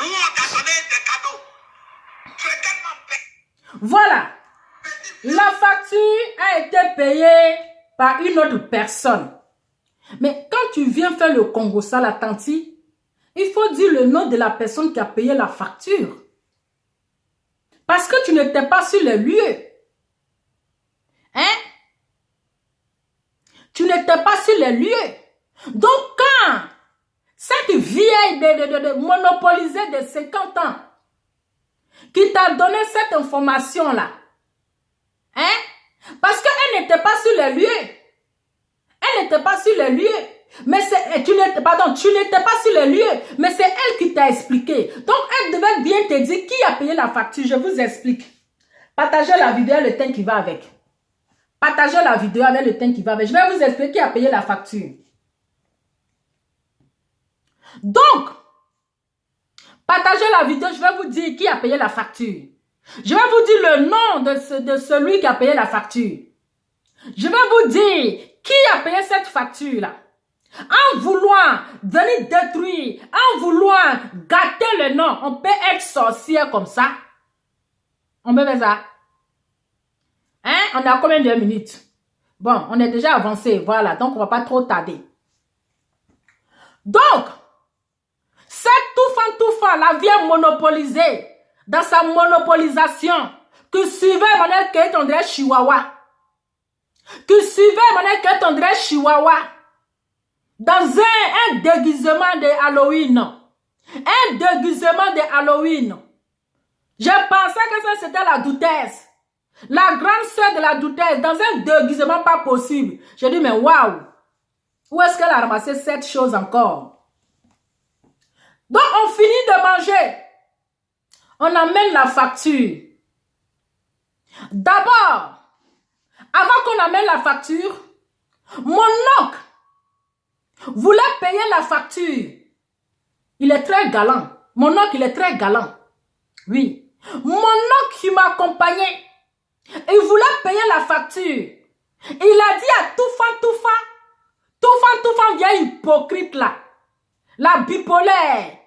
[SPEAKER 2] Où on t'a donné des cadeaux. Tu es tellement bête.
[SPEAKER 1] Voilà. La facture a été payée par une autre personne. Mais quand tu viens faire le Congo Sala Tanti, il faut dire le nom de la personne qui a payé la facture. Parce que tu n'étais pas sur les lieux. Hein? Tu n'étais pas sur les lieux. Donc quand cette vieille de monopolisée de 50 ans qui t'a donné cette information-là, hein? Parce qu'elle n'était pas sur les lieux. Elle n'était pas sur les lieux. Mais tu n'étais pas sur les lieux. Mais c'est elle qui t'a expliqué. Donc, elle devait bien te dire qui a payé la facture. Je vous explique. Partagez la vidéo avec le thème qui va avec. Partagez la vidéo avec le thème qui va avec. Je vais vous expliquer qui a payé la facture. Donc, partagez la vidéo. Je vais vous dire qui a payé la facture. Je vais vous dire le nom de celui qui a payé la facture. Je vais vous dire qui a payé cette facture-là. En voulant venir détruire, en voulant gâter le nom, on peut être sorcière comme ça. On peut faire ça. Hein? On a combien de minutes? Bon, on est déjà avancé, voilà, donc on va pas trop tarder. Donc, cette Toufan, la vieille monopolisée, dans sa monopolisation, que suivait Emmanuel Keïta André Chihuahua, dans un déguisement de Halloween. Un déguisement de Halloween. Je pensais que ça c'était la doutesse. La grande sœur de la doutesse, dans un déguisement pas possible. J'ai dit, mais waouh! Où est-ce qu'elle a ramassé cette chose encore? Donc, on finit de manger. On amène la facture. D'abord, avant qu'on amène la facture, mon oncle voulait payer la facture. Il est très galant. Mon oncle, il est très galant. Oui. Mon oncle qui m'accompagnait, il voulait payer la facture. Il a dit à Toufan, vieille hypocrite là, la bipolaire.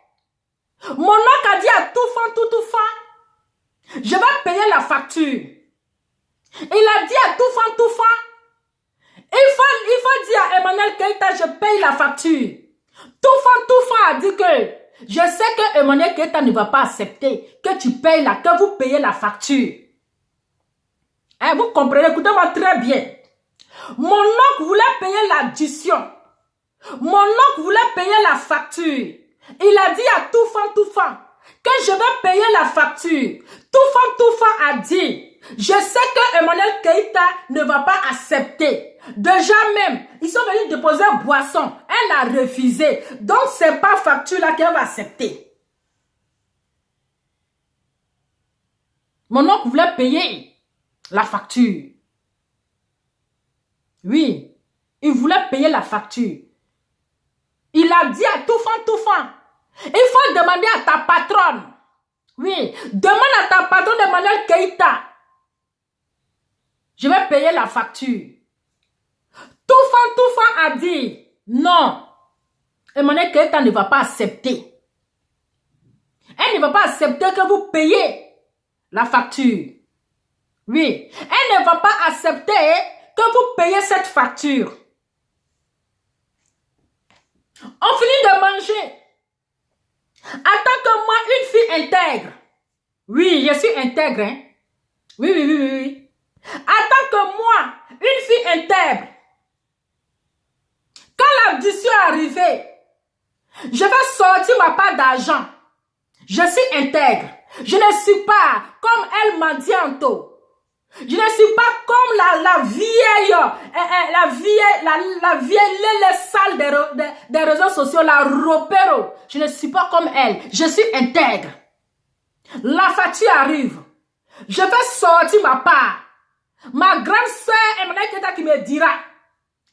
[SPEAKER 1] Mon oncle a dit à Toufan, je vais payer la facture. Il a dit à Toufan, il faut dire à Emmanuel Keïta, je paye la facture. Toufan a dit que je sais que Emmanuel Keïta ne va pas accepter que tu payes que vous payez la facture. Hein, vous comprenez, écoutez-moi très bien. Mon oncle voulait payer l'addition. Mon oncle voulait payer la facture. Il a dit à Toufan que je vais payer la facture. Toufan a dit, je sais que Emmanuel Keïta ne va pas accepter. Déjà même, ils sont venus déposer boisson. Elle a refusé. Donc, c'est pas facture là qu'elle va accepter. Mon oncle voulait payer la facture. Oui, il voulait payer la facture. Il a dit à Toufan, il faut demander à ta patronne. Oui, demande à ta patronne Emmanuel Keïta. Je vais payer la facture. Toufan a dit, non, Emmanuel Keïta ne va pas accepter. Elle ne va pas accepter que vous payiez la facture. Oui, elle ne va pas accepter que vous payez cette facture. On finit de manger. Attends que moi, une fille intègre. Oui, je suis intègre. Hein? Oui. Attends que moi, une fille intègre. Quand l'addition est arrivée, je vais sortir ma part d'argent. Je suis intègre. Je ne suis pas comme elle m'a dit en tôt. Je ne suis pas comme la vieille salle des réseaux sociaux, la ropero. Je ne suis pas comme elle. Je suis intègre. La facture arrive. Je vais sortir ma part. Ma grande soeur Emmanuel Keita qui me dira,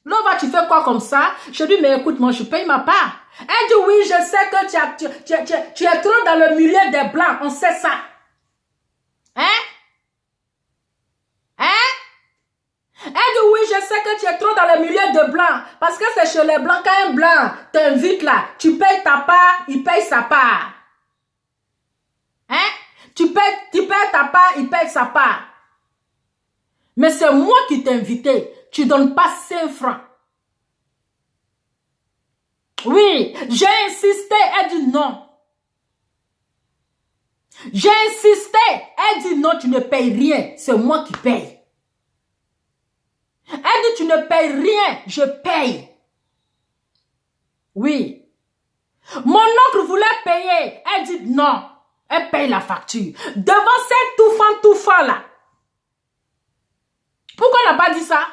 [SPEAKER 1] Lova, tu fais quoi comme ça? Je dis, mais écoute, moi, je paye ma part. Elle dit, oui, je sais que tu es trop dans le milieu des blancs. On sait ça. Hein? Elle dit, oui, je sais que tu es trop dans le milieu de blancs. Parce que c'est chez les blancs, quand un blanc t'invite là, tu payes ta part, il paye sa part. Hein? Tu payes ta part, il paye sa part. Mais c'est moi qui t'ai invité. Tu ne donnes pas 5 francs. Oui, j'ai insisté. Elle dit non. J'ai insisté. Elle dit non, tu ne payes rien. C'est moi qui paye. Elle dit tu ne payes rien. Je paye. Oui. Mon oncle voulait payer. Elle dit non. Elle paye la facture. Devant cette touffant là. Pourquoi elle n'a pas dit ça?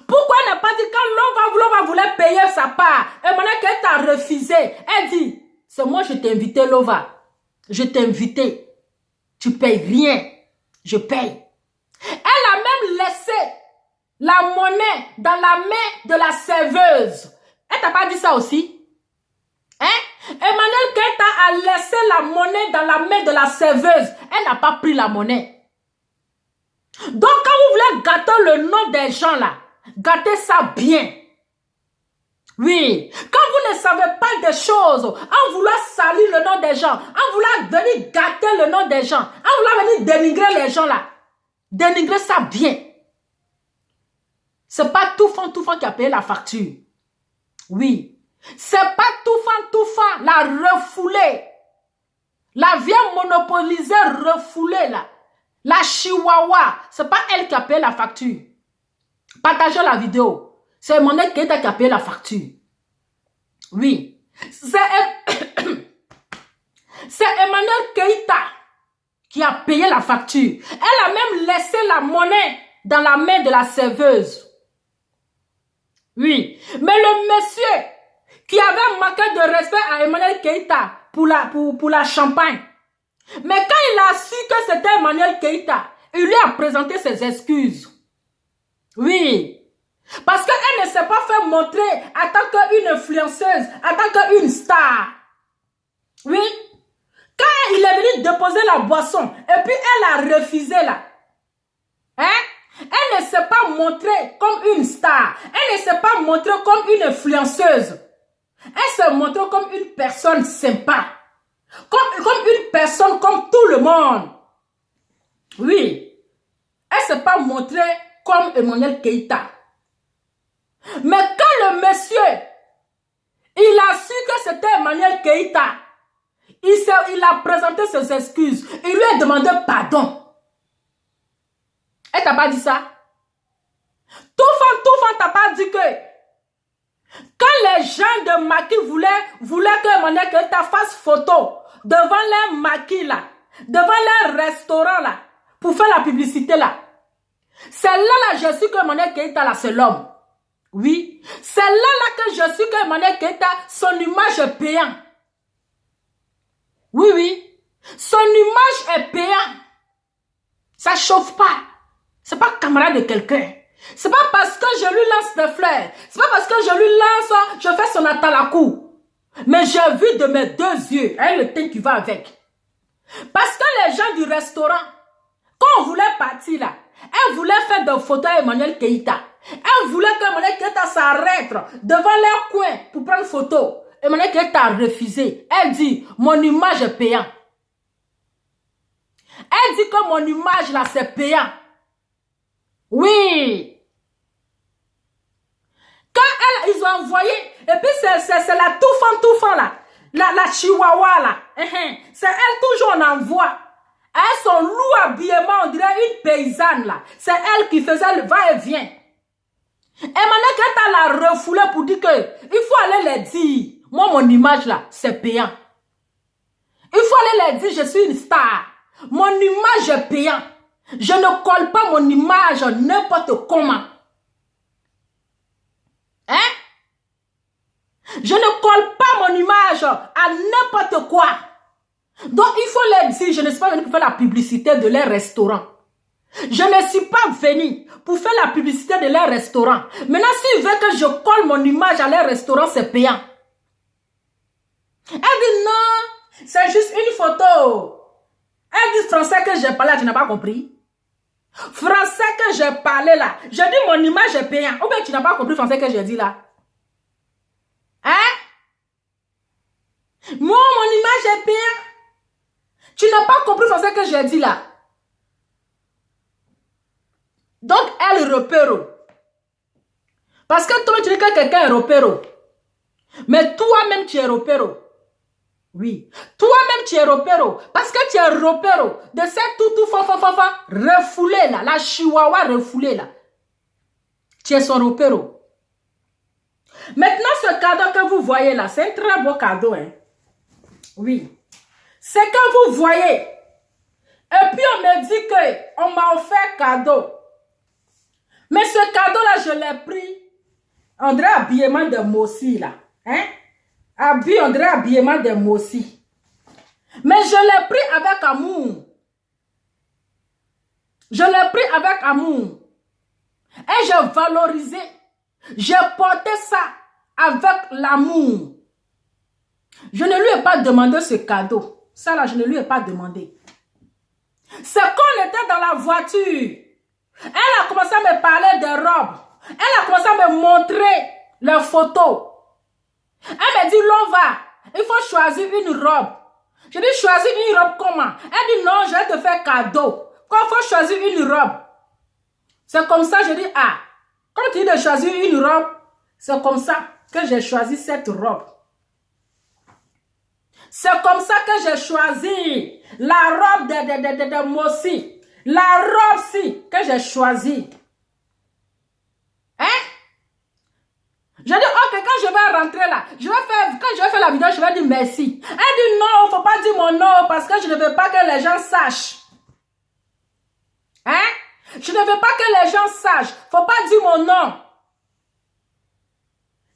[SPEAKER 1] Pourquoi elle n'a pas dit quand Lova voulait payer sa part? Et maintenant qu'elle t'a refusé, elle dit, c'est moi je t'ai invité Lova. Je t'ai invité. Tu payes rien. Je paye. Elle a même laissé la monnaie dans la main de la serveuse. Elle t'a pas dit ça aussi? Hein? Emmanuel Keita a laissé la monnaie dans la main de la serveuse. Elle n'a pas pris la monnaie. Donc, quand vous voulez gâter le nom des gens là, gâtez ça bien. Oui. Quand vous ne savez pas des choses, en vouloir salir le nom des gens, en vouloir venir gâter le nom des gens, en vouloir venir dénigrer les gens là, dénigrer ça bien. C'est pas Touffant qui a payé la facture. Oui. C'est pas Touffant, la refoulée. La vieille monopolisée refoulée là. La chihuahua, c'est pas elle qui a payé la facture. Partagez la vidéo. C'est Emmanuel Keita qui a payé la facture. Oui. C'est Emmanuel Keita qui a payé la facture. Elle a même laissé la monnaie dans la main de la serveuse. Oui. Mais le monsieur qui avait manqué de respect à Emmanuel Keita pour la champagne, mais quand il a su que c'était Emmanuel Keita, il lui a présenté ses excuses. Oui. Parce qu'elle ne s'est pas fait montrer en tant qu'une influenceuse, en tant qu'une star. Oui. Quand il est venu déposer la boisson, et puis elle a refusé là. Hein? Elle ne s'est pas montrée comme une star. Elle ne s'est pas montrée comme une influenceuse. Elle s'est montrée comme une personne sympa. Comme une personne comme tout le monde. Oui. Elle ne s'est pas montrée comme Emmanuel Keita. Mais quand le monsieur, il a su que c'était Emmanuel Keita, il a présenté ses excuses. Il lui a demandé pardon. Elle t'a pas dit ça? Touffant t'a pas dit que quand les gens de Maquis voulaient que Emmanuel Keita fasse photo devant leur Maquis là, devant leur restaurant là, pour faire la publicité là, c'est là je suis que Emmanuel Keita là, c'est l'homme. Oui, c'est là que je suis que Emmanuel Keita, son image est payante. Oui, son image est payante. Ça chauffe pas. C'est pas camarade de quelqu'un. C'est pas parce que je lui lance des fleurs. C'est pas parce que je lui lance, je fais son atalakou. Mais j'ai vu de mes 2 yeux, hein, le teint qui va avec. Parce que les gens du restaurant, quand on voulait partir là, elle voulait faire des photos à Emmanuel Keita. Elle voulait que Emmanuel Keita s'arrête devant leur coin pour prendre photo. Emmanuel Keita a refusé. Elle dit, mon image est payante. Elle dit que mon image là, c'est payant. Oui. Quand ils ont envoyé, et puis c'est la touffant là, la chihuahua là, c'est elle toujours on envoie. Elle son lourd habillement, on dirait une paysanne là. C'est elle qui faisait le va-et-vient. Emmanuel Keita l'a refoulé pour dire que il faut aller les dire. Moi, mon image là, c'est payant. Il faut aller les dire, je suis une star. Mon image est payante. Je ne colle pas mon image n'importe comment. Hein? Je ne colle pas mon image à n'importe quoi. Donc, il faut les dire, je ne suis pas venue pour faire la publicité de leur restaurant. Je ne suis pas venue pour faire la publicité de leur restaurant. Maintenant, s'ils veulent que je colle mon image à leur restaurant, c'est payant. Elle dit non, c'est juste une photo. Elle dit français que j'ai parlé, tu n'as pas compris. Français que j'ai parlé là. Je dis mon image est payante. Ou bien tu n'as pas compris français que j'ai dit là. Hein? Moi, mon image est payante. Tu n'as pas compris français que j'ai dit là. Donc, elle repère. Parce que toi, tu dis que quelqu'un est repère. Mais toi-même, tu es repère. Oui. Toi-même, tu es repère. Parce que tu es repère de cette toutou refoulée là. La chihuahua refoulée là. Tu es son repère. Maintenant, ce cadeau que vous voyez là, c'est un très beau cadeau. Hein? Oui. C'est que vous voyez. Et puis, on me dit qu'on m'a offert cadeau. Mais ce cadeau-là, je l'ai pris. On dirait habillement de Mossi, là. Hein? On dirait habillement de Mossi. Mais je l'ai pris avec amour. Je l'ai pris avec amour. Et j'ai valorisé. J'ai porté ça avec l'amour. Je ne lui ai pas demandé ce cadeau. Ça, là, je ne lui ai pas demandé. C'est qu'on était dans la voiture. Elle a commencé à me parler des robes. Elle a commencé à me montrer les photos. Elle m'a dit, Lova, il faut choisir une robe. Je dis, choisir une robe comment? Elle dit, non, je vais te faire cadeau. Quand il faut choisir une robe. C'est comme ça, je dis, ah, quand tu dis de choisir une robe, c'est comme ça que j'ai choisi cette robe. C'est comme ça que j'ai choisi la robe de Mossi. La robe-ci que j'ai choisie. Hein? Je dis, ok, quand je vais rentrer là, quand je vais faire la vidéo, je vais dire merci. Elle dit non, il ne faut pas dire mon nom parce que je ne veux pas que les gens sachent. Hein? Je ne veux pas que les gens sachent. Il ne faut pas dire mon nom.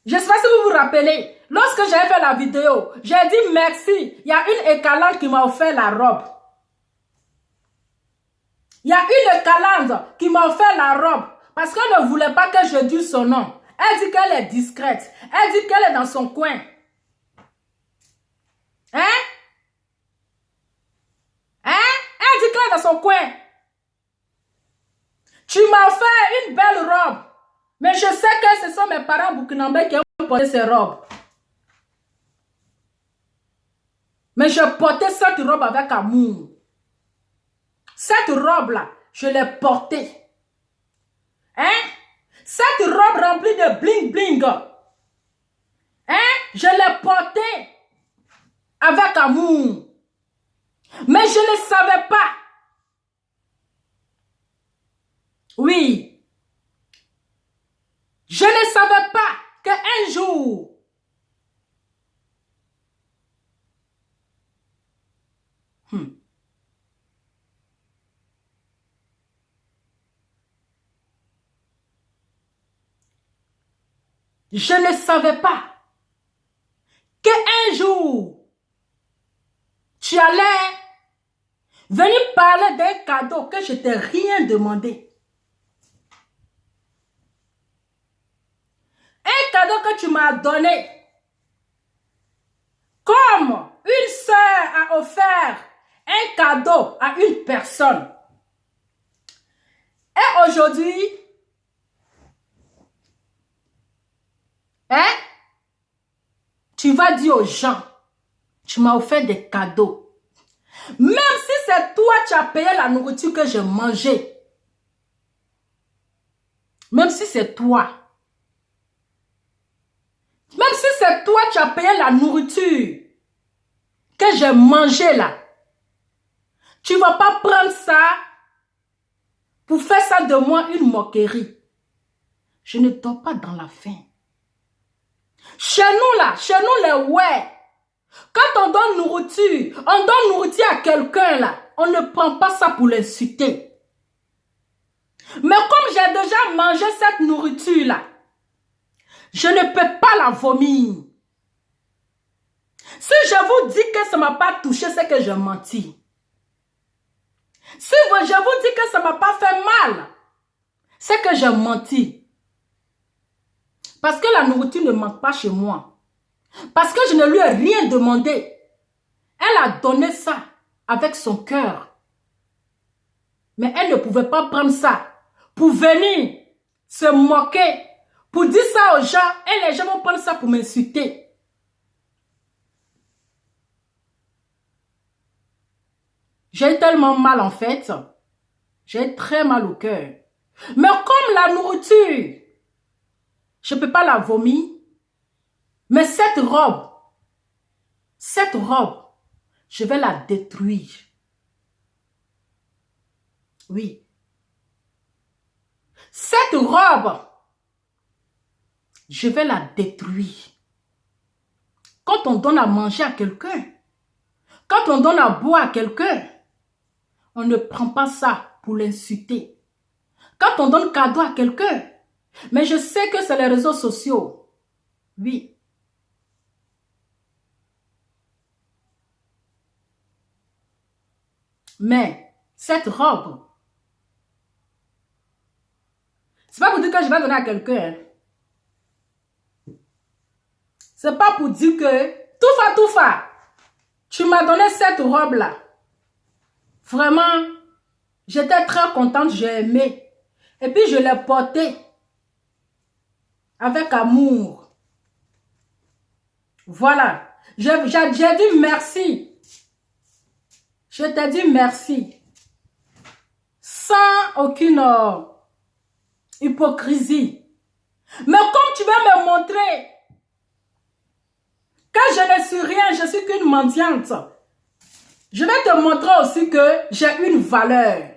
[SPEAKER 1] Je ne sais pas si vous vous rappelez. Lorsque j'ai fait la vidéo, j'ai dit merci. Il y a une écalante qui m'a offert la robe. Il y a une écalante qui m'a offert la robe parce qu'elle ne voulait pas que je dise son nom. Elle dit qu'elle est discrète. Elle dit qu'elle est dans son coin. Hein? Hein? Elle dit qu'elle est dans son coin. Tu m'as offert une belle robe. Mais je sais que ce sont mes parents burkinabés qui ont porté ces robes. Mais je portais cette robe avec amour. Cette robe-là, je l'ai portée. Hein? Cette robe remplie de bling-bling. Hein? Je l'ai portée avec amour. Mais je ne savais pas. Oui. Je ne savais pas qu'un jour, je ne savais pas qu'un jour, tu allais venir parler d'un cadeau que je t'ai rien demandé. Un cadeau que tu m'as donné. Comme une sœur a offert un cadeau à une personne. Et aujourd'hui, hein, tu vas dire aux gens, tu m'as offert des cadeaux. Même si c'est toi qui as payé la nourriture que j'ai mangée. Même si c'est toi. Même si c'est toi qui as payé la nourriture que j'ai mangée là. Tu ne vas pas prendre ça pour faire ça de moi une moquerie. Je ne dors pas dans la faim. Chez nous là, chez nous les ouais. Quand on donne nourriture à quelqu'un là, on ne prend pas ça pour l'insulter. Mais comme j'ai déjà mangé cette nourriture là, je ne peux pas la vomir. Si je vous dis que ça ne m'a pas touché, c'est que je mentis. Si je vous dis que ça ne m'a pas fait mal, c'est que j'ai menti. Parce que la nourriture ne manque pas chez moi. Parce que je ne lui ai rien demandé. Elle a donné ça avec son cœur. Mais elle ne pouvait pas prendre ça pour venir se moquer, pour dire ça aux gens. Et les gens vont prendre ça pour m'insulter. J'ai tellement mal en fait. J'ai très mal au cœur. Mais comme la nourriture, je ne peux pas la vomir. Mais cette robe, je vais la détruire. Oui. Cette robe, je vais la détruire. Quand on donne à manger à quelqu'un, quand on donne à boire à quelqu'un, on ne prend pas ça pour l'insulter. Quand on donne cadeau à quelqu'un, mais je sais que c'est les réseaux sociaux. Oui. Mais cette robe, c'est pas pour dire que je vais donner à quelqu'un. C'est pas pour dire que Toufa, tu m'as donné cette robe-là. Vraiment, j'étais très contente, j'ai aimé. Et puis je l'ai portée avec amour. Voilà. J'ai dit merci. Je t'ai dit merci. Sans aucune hypocrisie. Mais comme tu vas me montrer que je ne suis rien, je suis qu'une mendiante, je vais te montrer aussi que j'ai une valeur.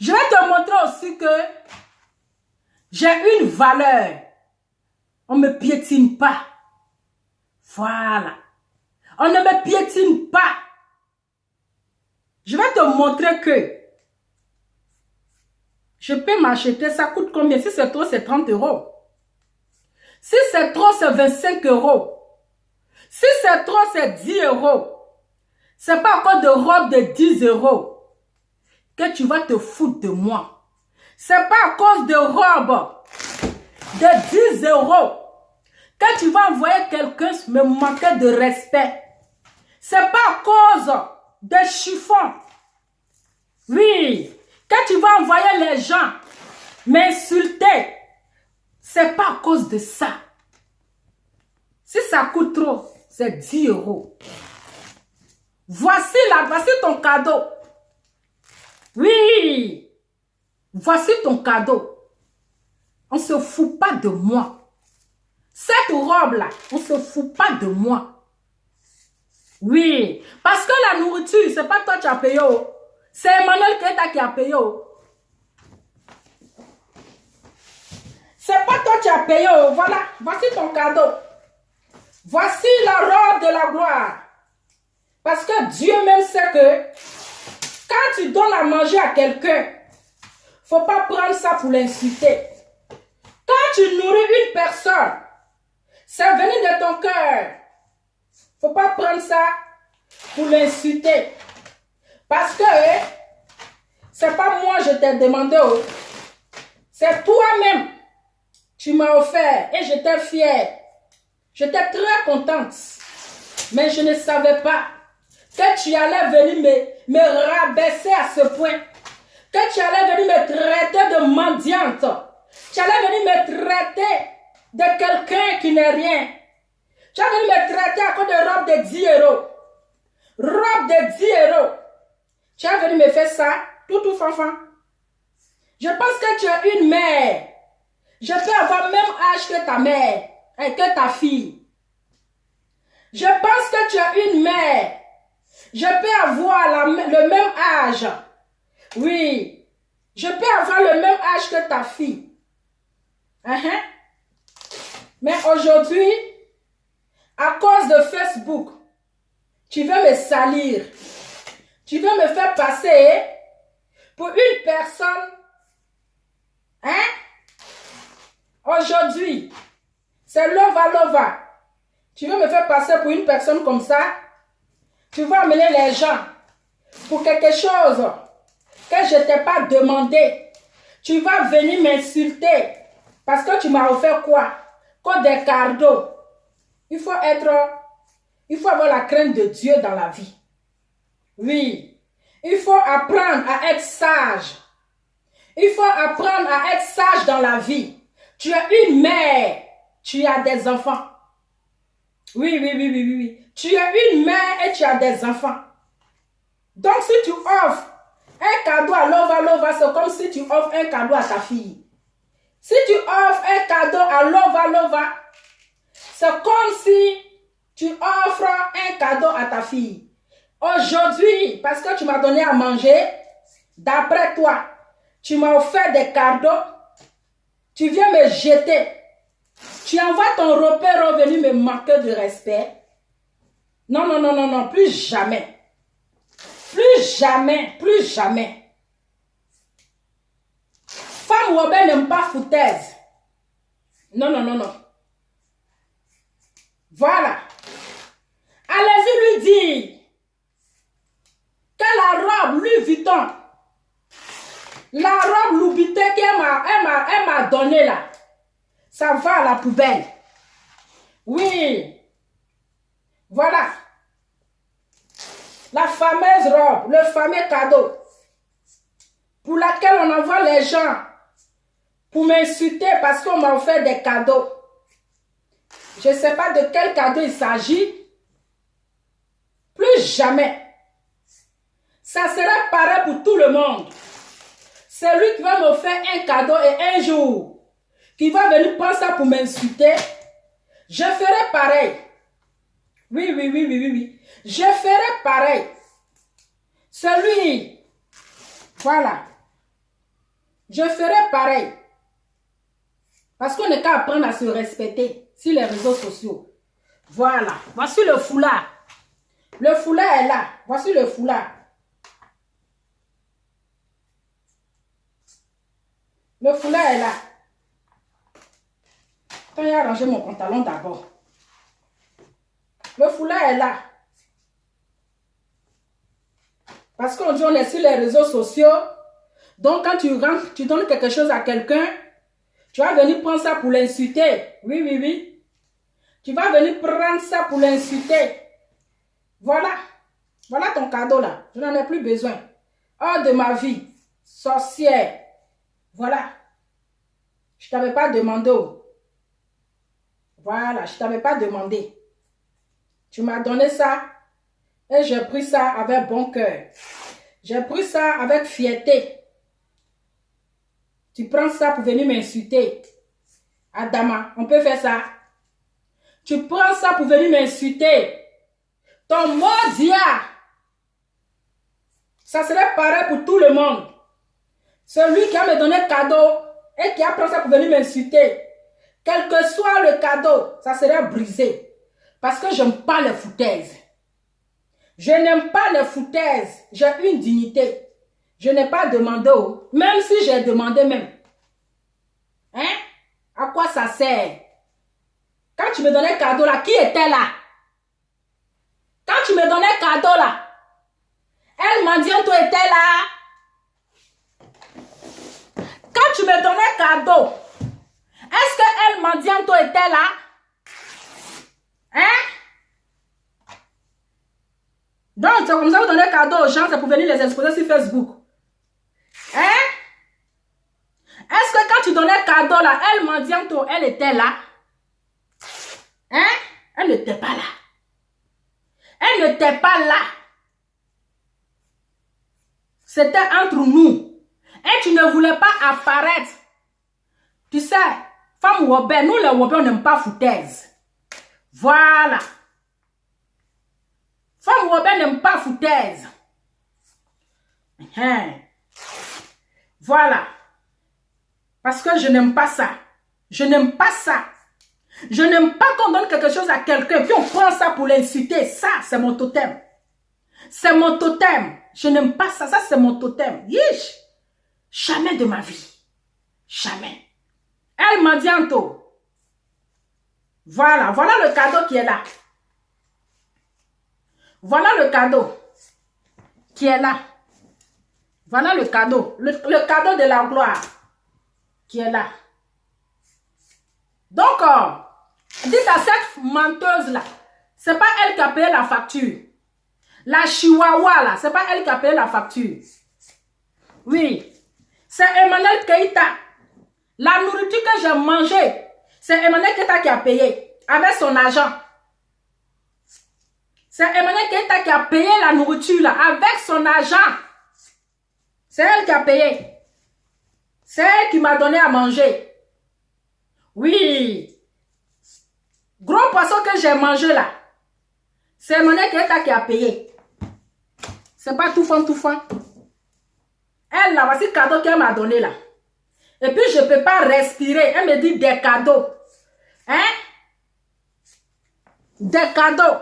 [SPEAKER 1] Je vais te montrer aussi que j'ai une valeur. On ne me piétine pas. Voilà. On ne me piétine pas. Je vais te montrer que je peux m'acheter. Ça coûte combien? Si c'est trop, c'est 30 €. Si c'est trop, c'est 25 €. Si c'est trop, c'est 10 €. C'est pas encore de robe de 10 € que tu vas te foutre de moi. C'est pas à cause de robe de 10 € que tu vas envoyer quelqu'un me manquer de respect. C'est pas à cause de chiffon. Oui, que tu vas envoyer les gens m'insulter. C'est pas à cause de ça. Si ça coûte trop, c'est 10 €. Voici ton cadeau. Oui, voici ton cadeau. On ne se fout pas de moi. Cette robe-là, on ne se fout pas de moi. Oui, parce que la nourriture, c'est pas toi qui as payé. C'est Emmanuel Keita qui a payé. C'est pas toi qui as payé. Voilà, voici ton cadeau. Voici la robe de la gloire. Parce que Dieu même sait que quand tu donnes à manger à quelqu'un, il ne faut pas prendre ça pour l'insulter. Quand tu nourris une personne, c'est venu de ton cœur. Il ne faut pas prendre ça pour l'insulter. Parce que c'est pas moi je t'ai demandé. C'est toi-même. Tu m'as offert et j'étais fière. J'étais très contente. Mais je ne savais pas que tu allais venir me rabaisser à ce point. Que tu allais venir me traiter de mendiante. Tu allais venir me traiter de quelqu'un qui n'est rien. Tu allais venir me traiter à cause de robe de 10 €. Robe de 10 €. Tu es venu me faire ça, tout fanfan. Je pense que tu es une mère. Je peux avoir le même âge que ta mère et que ta fille. Je pense que tu es une mère. Je peux avoir le même âge. Oui. Je peux avoir le même âge que ta fille. Mais aujourd'hui, à cause de Facebook, tu veux me salir. Tu veux me faire passer pour une personne. Aujourd'hui, c'est lova. Tu veux me faire passer pour une personne comme ça? Tu vas amener les gens pour quelque chose que je ne t'ai pas demandé. Tu vas venir m'insulter parce que tu m'as offert quoi? Comme des cadeaux. Il faut avoir la crainte de Dieu dans la vie. Oui. Il faut apprendre à être sage. Il faut apprendre à être sage dans la vie. Tu es une mère. Tu as des enfants. Oui. Tu es une mère et tu as des enfants. Donc si tu offres un cadeau à Lova, c'est comme si tu offres un cadeau à ta fille. Si tu offres un cadeau à Lova, c'est comme si tu offres un cadeau à ta fille. Aujourd'hui, parce que tu m'as donné à manger, d'après toi, tu m'as offert des cadeaux, tu viens me jeter. Tu envoies ton repère venir me manquer de respect. Non, plus jamais. Plus jamais. Femme Robin n'aime pas foutaise. Non. Voilà. Allez-y lui dire que la robe Louis Vuitton, la robe Louis Vuitton qu'elle m'a donnée là, ça va à la poubelle. Oui. Voilà. La fameuse robe, le fameux cadeau pour laquelle on envoie les gens pour m'insulter parce qu'on m'a offert des cadeaux. Je ne sais pas de quel cadeau il s'agit. Plus jamais. Ça serait pareil pour tout le monde. C'est lui qui va m'offrir un cadeau et un jour, qui va venir prendre ça pour m'insulter. Je ferai pareil. Oui. Je ferai pareil. Celui, voilà. Je ferai pareil. Parce qu'on n'est qu'à apprendre à se respecter sur les réseaux sociaux. Voilà. Voici le foulard. Le foulard est là. Voici le foulard. Le foulard est là. Quand il a rangé mon pantalon d'abord. Le foulard est là. Parce qu'on dit on est sur les réseaux sociaux. Donc quand tu rentres, tu donnes quelque chose à quelqu'un, tu vas venir prendre ça pour l'insulter. Oui. Tu vas venir prendre ça pour l'insulter. Voilà. Voilà ton cadeau là. Je n'en ai plus besoin. Hors de ma vie. Sorcière. Voilà. Je ne t'avais pas demandé. Voilà, je ne t'avais pas demandé. Tu m'as donné ça et j'ai pris ça avec bon cœur. J'ai pris ça avec fierté. Tu prends ça pour venir m'insulter. Adama, on peut faire ça. Tu prends ça pour venir m'insulter. Ton mot dia. Ça serait pareil pour tout le monde. Celui qui a me donné cadeau et qui a pris ça pour venir m'insulter. Quel que soit le cadeau, ça serait brisé. Parce que je n'aime pas les foutaises. Je n'aime pas les foutaises. J'ai une dignité. Je n'ai pas demandé. Même si j'ai demandé même. Hein? À quoi ça sert? Quand tu me donnais cadeau là, qui était là? Quand tu me donnais cadeau là, Elle Mandianto était là. Quand tu me donnais cadeau, est-ce que Elle Mandianto était là? Hein? Donc, c'est comme ça que vous donnez cadeau aux gens, c'est pour venir les exposer sur Facebook. Hein? Est-ce que quand tu donnais cadeau là, Elle Mandianto, elle était là? Hein? Elle n'était pas là. Elle n'était pas là. C'était entre nous. Et tu ne voulais pas apparaître. Tu sais, femme Wobé, nous les Wobé, on n'aime pas foutaise. Voilà. Femme Wobé n'aime pas foutaise. Voilà. Parce que je n'aime pas ça. Je n'aime pas ça. Je n'aime pas qu'on donne quelque chose à quelqu'un, puis on prend ça pour l'insulter. Ça, c'est mon totem. C'est mon totem. Je n'aime pas ça. Ça, c'est mon totem. Yish. Jamais de ma vie. Jamais. Elle Mandianto. Voilà. Voilà le cadeau qui est là. Voilà le cadeau. qui est là. Voilà le cadeau. Le cadeau de la gloire qui est là. Donc, dites à cette menteuse-là, c'est pas elle qui a payé la facture. La chihuahua, là, c'est pas elle qui a payé la facture. Oui, c'est Emmanuel Keïta. La nourriture que j'ai mangée, c'est Emmanuel Keïta qui a payé avec son argent. C'est Emmanuel Keïta qui a payé la nourriture là, avec son argent. C'est elle qui a payé. C'est elle qui m'a donné à manger. Oui. Gros poisson que j'ai mangé là, c'est Emmanuel Keïta qui a payé. C'est pas tout fin. Elle là, voici le cadeau qu'elle m'a donné là. Et puis je ne peux pas respirer. Elle me dit des cadeaux. Hein? Des cadeaux.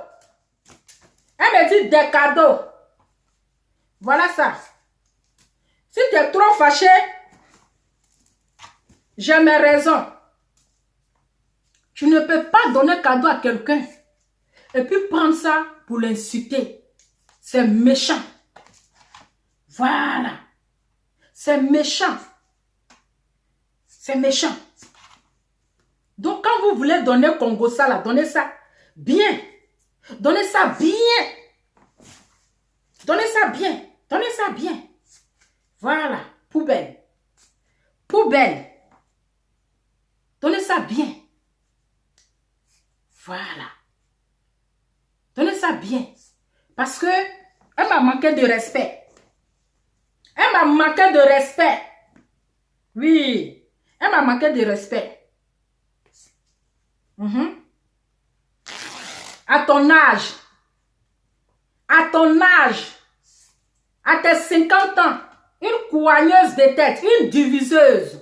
[SPEAKER 1] Elle me dit des cadeaux. Voilà ça. Si tu es trop fâché, j'ai mes raisons. Tu ne peux pas donner cadeau à quelqu'un et puis prendre ça pour l'insulter. C'est méchant. Voilà. C'est méchant. C'est méchant. Donc, quand vous voulez donner Congo ça, là, donnez ça bien. Donnez ça bien. Donnez ça bien. Donnez ça bien. Voilà. Poubelle. Poubelle. Donnez ça bien. Voilà. Donnez ça bien. Parce que elle m'a manqué de respect. Elle m'a manqué de respect. Oui. Elle m'a manqué de respect. À ton âge, à tes 50 ans, une coigneuse de tête, une diviseuse,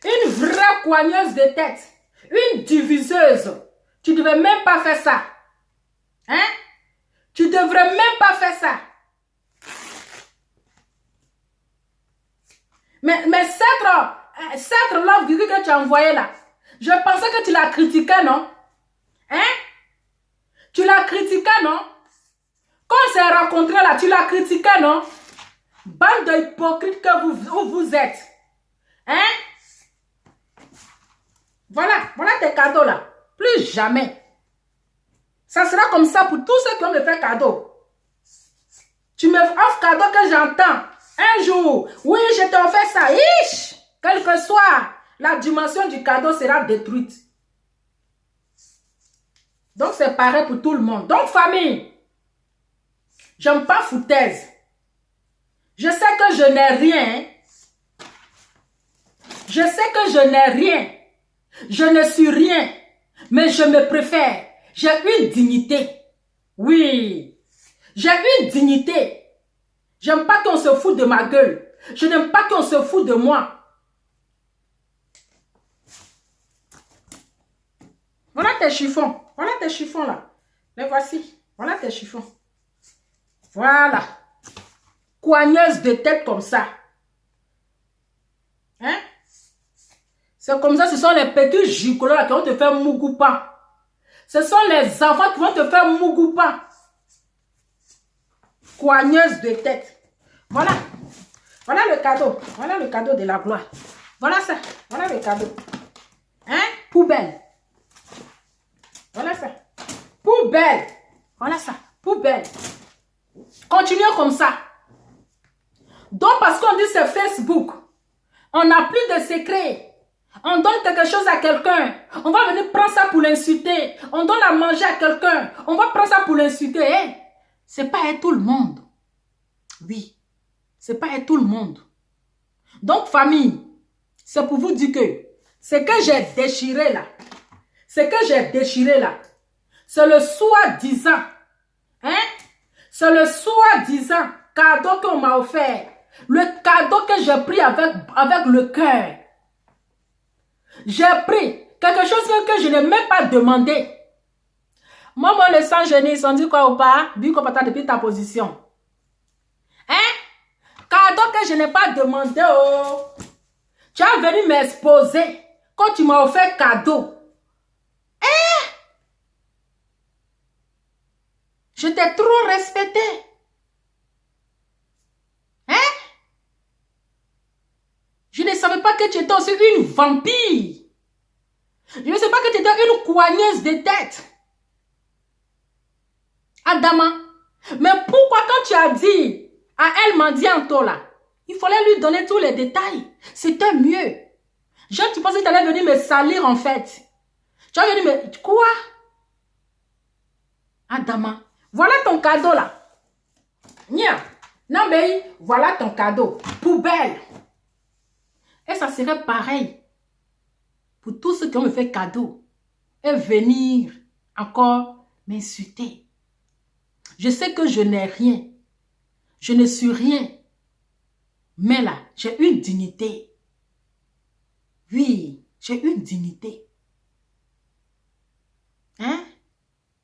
[SPEAKER 1] une vraie coigneuse de tête, une diviseuse. Tu ne devais même pas faire ça. Hein? Tu ne devrais même pas faire ça. Mais cette love que tu as envoyé là, je pensais que tu l'as critiqué, non? Hein? Tu l'as critiqué, non? Quand on s'est rencontrés là, tu l'as critiqué, non? Bande d'hypocrites que vous êtes. Hein? Voilà tes cadeaux là. Plus jamais. Ça sera comme ça pour tous ceux qui vont me faire cadeau. Tu me offres cadeau que j'entends. Un jour, oui, je t'ai offert ça. Ish! Quelle que soit la dimension du cadeau sera détruite. Donc, c'est pareil pour tout le monde. Donc, famille, j'aime pas foutaise. Je sais que je n'ai rien. Je sais que je n'ai rien. Je ne suis rien. Mais je me préfère. J'ai une dignité. Oui. J'ai une dignité. J'aime pas qu'on se foute de ma gueule. Je n'aime pas qu'on se foute de moi. Voilà tes chiffons. Voilà tes chiffons là. Les voici. Voilà tes chiffons. Voilà. Coigneuse de tête comme ça. Hein? C'est comme ça, ce sont les petits gigolos là qui vont te faire mougoupa. Ce sont les enfants qui vont te faire mougoupa. Coigneuse de tête. Voilà. Voilà le cadeau. Voilà le cadeau de la gloire. Voilà ça. Voilà le cadeau. Hein? Poubelle. Voilà ça. Poubelle. Voilà ça. Poubelle. Continuons comme ça. Donc parce qu'on dit c'est Facebook, on n'a plus de secret. On donne quelque chose à quelqu'un. On va venir prendre ça pour l'insulter. On donne à manger à quelqu'un. On va prendre ça pour l'insulter. Hey, c'est pas être tout le monde. Oui. C'est pas être tout le monde. Donc, famille, c'est pour vous dire que ce que j'ai déchiré là, c'est le soi-disant. Hein? C'est le soi-disant cadeau qu'on m'a offert. Le cadeau que j'ai pris avec le cœur. J'ai pris quelque chose que je n'ai même pas demandé. Moi, le sang gêné, ils ont dit quoi ou pas? Vu qu'on partage depuis ta position. Hein? Cadeau que je n'ai pas demandé. Oh. Tu as venu m'exposer quand tu m'as offert cadeau. Hein? Je t'ai trop respecté. Je ne savais pas que tu étais aussi une vampire. Je ne savais pas que tu étais une coigneuse de tête. Adama. Mais pourquoi quand tu as dit à elle mendiante là, il fallait lui donner tous les détails. C'était mieux. Genre, tu pensais que tu allais venir me salir en fait. Tu vas venir me... Quoi? Adama. Voilà ton cadeau là. Nia. Non mais voilà ton cadeau. Poubelle. Et ça serait pareil pour tous ceux qui ont me fait cadeau et venir encore m'insulter. Je sais que je n'ai rien. Je ne suis rien. Mais là, j'ai une dignité. Oui, j'ai une dignité. Hein?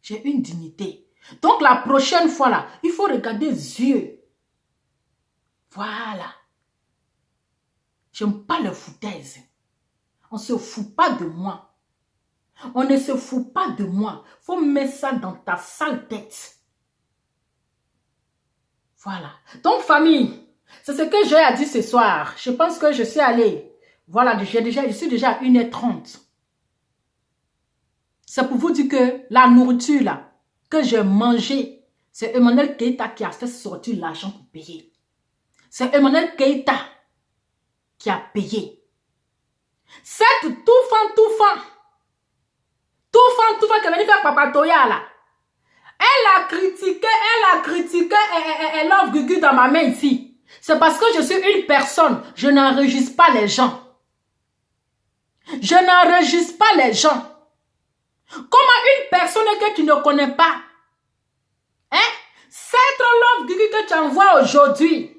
[SPEAKER 1] J'ai une dignité. Donc la prochaine fois là, il faut regarder les yeux. Voilà. J'aime pas les foutaises. On ne se fout pas de moi. On ne se fout pas de moi. Faut mettre ça dans ta sale tête. Voilà. Donc, famille, c'est ce que j'ai à dire ce soir. Je pense que je suis allée. Voilà, je suis déjà à 1h30. C'est pour vous dire que la nourriture là, que j'ai mangée, c'est Emmanuel Keïta qui a fait sortir l'argent pour payer. C'est Emmanuel Keïta qui a payé. Cette tout-fan qui est venue faire Papa Toya là, elle a critiqué Love Gugu dans ma main ici. C'est parce que je suis une personne, je n'enregistre pas les gens. Je n'enregistre pas les gens. Comment une personne que tu ne connais pas, hein, cette Love Gugu que tu envoies aujourd'hui,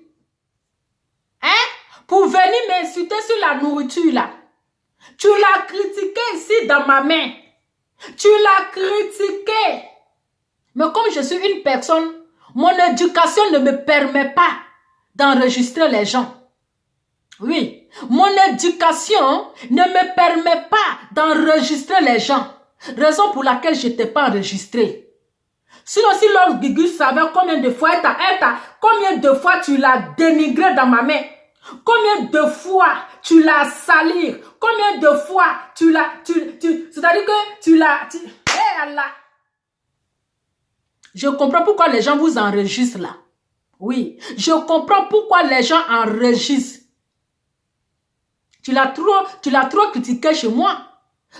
[SPEAKER 1] hein, pour venir m'insulter sur la nourriture là, tu l'as critiqué ici dans ma main. Tu l'as critiqué. Mais comme je suis une personne, mon éducation ne me permet pas d'enregistrer les gens. Oui, mon éducation ne me permet pas d'enregistrer les gens. Raison pour laquelle je ne t'ai pas enregistré. Sinon, si Love Gugu savait combien de fois combien de fois tu l'as dénigré dans ma main, combien de fois tu l'as sali, combien de fois tu l'as, c'est-à-dire que tu l'as, hé Allah. Je comprends pourquoi les gens vous enregistrent là. Oui, je comprends pourquoi les gens enregistrent. Tu l'as trop critiqué chez moi.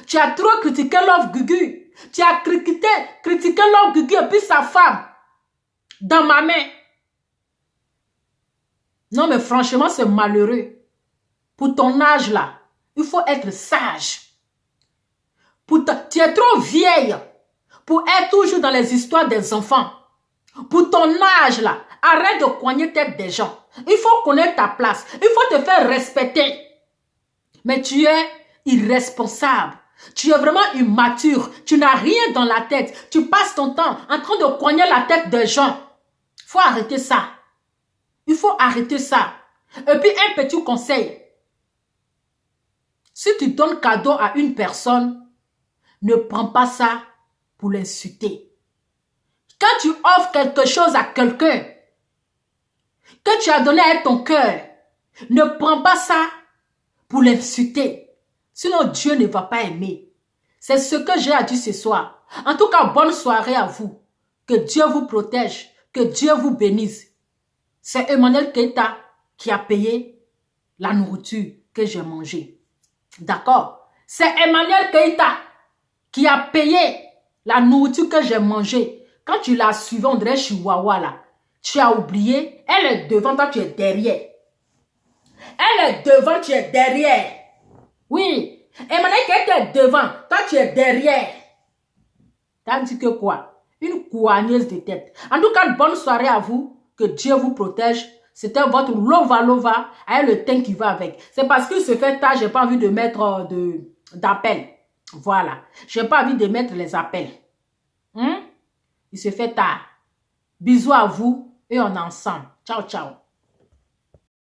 [SPEAKER 1] Tu as trop critiqué Love Gugu. Tu as critiqué Love Gugu et puis sa femme. Dans ma main. Non mais franchement c'est malheureux. Pour ton âge là, il faut être sage. Tu es trop vieille pour être toujours dans les histoires des enfants. Pour ton âge là, arrête de coigner tête des gens. Il faut connaître ta place. Il faut te faire respecter. Mais tu es irresponsable. Tu es vraiment immature. Tu n'as rien dans la tête. Tu passes ton temps en train de coigner la tête des gens. Il faut arrêter ça. Il faut arrêter ça. Et puis un petit conseil. Si tu donnes cadeau à une personne, ne prends pas ça pour l'insulter. Quand tu offres quelque chose à quelqu'un, que tu as donné avec ton cœur, ne prends pas ça pour l'insulter. Sinon, Dieu ne va pas aimer. C'est ce que j'ai à dire ce soir. En tout cas, bonne soirée à vous. Que Dieu vous protège. Que Dieu vous bénisse. C'est Emmanuel Keïta qui a payé la nourriture que j'ai mangée. D'accord? C'est Emmanuel Keïta qui a payé la nourriture que j'ai mangée. Quand tu l'as suivi, on dirait Chihuahua là. Tu as oublié. Elle est devant, toi tu es derrière. Elle est devant, tu es derrière. Oui. Emmanuel Keïta est devant, toi tu es derrière. T'as dit que quoi? Une coigneuse de tête. En tout cas, bonne soirée à vous. Que Dieu vous protège. C'était votre Lova avec le teint qui va avec. C'est parce qu'il se fait tard, j'ai pas envie de mettre d'appel. Voilà. J'ai pas envie de mettre les appels. Il se fait tard. Bisous à vous et on est ensemble. Ciao, ciao.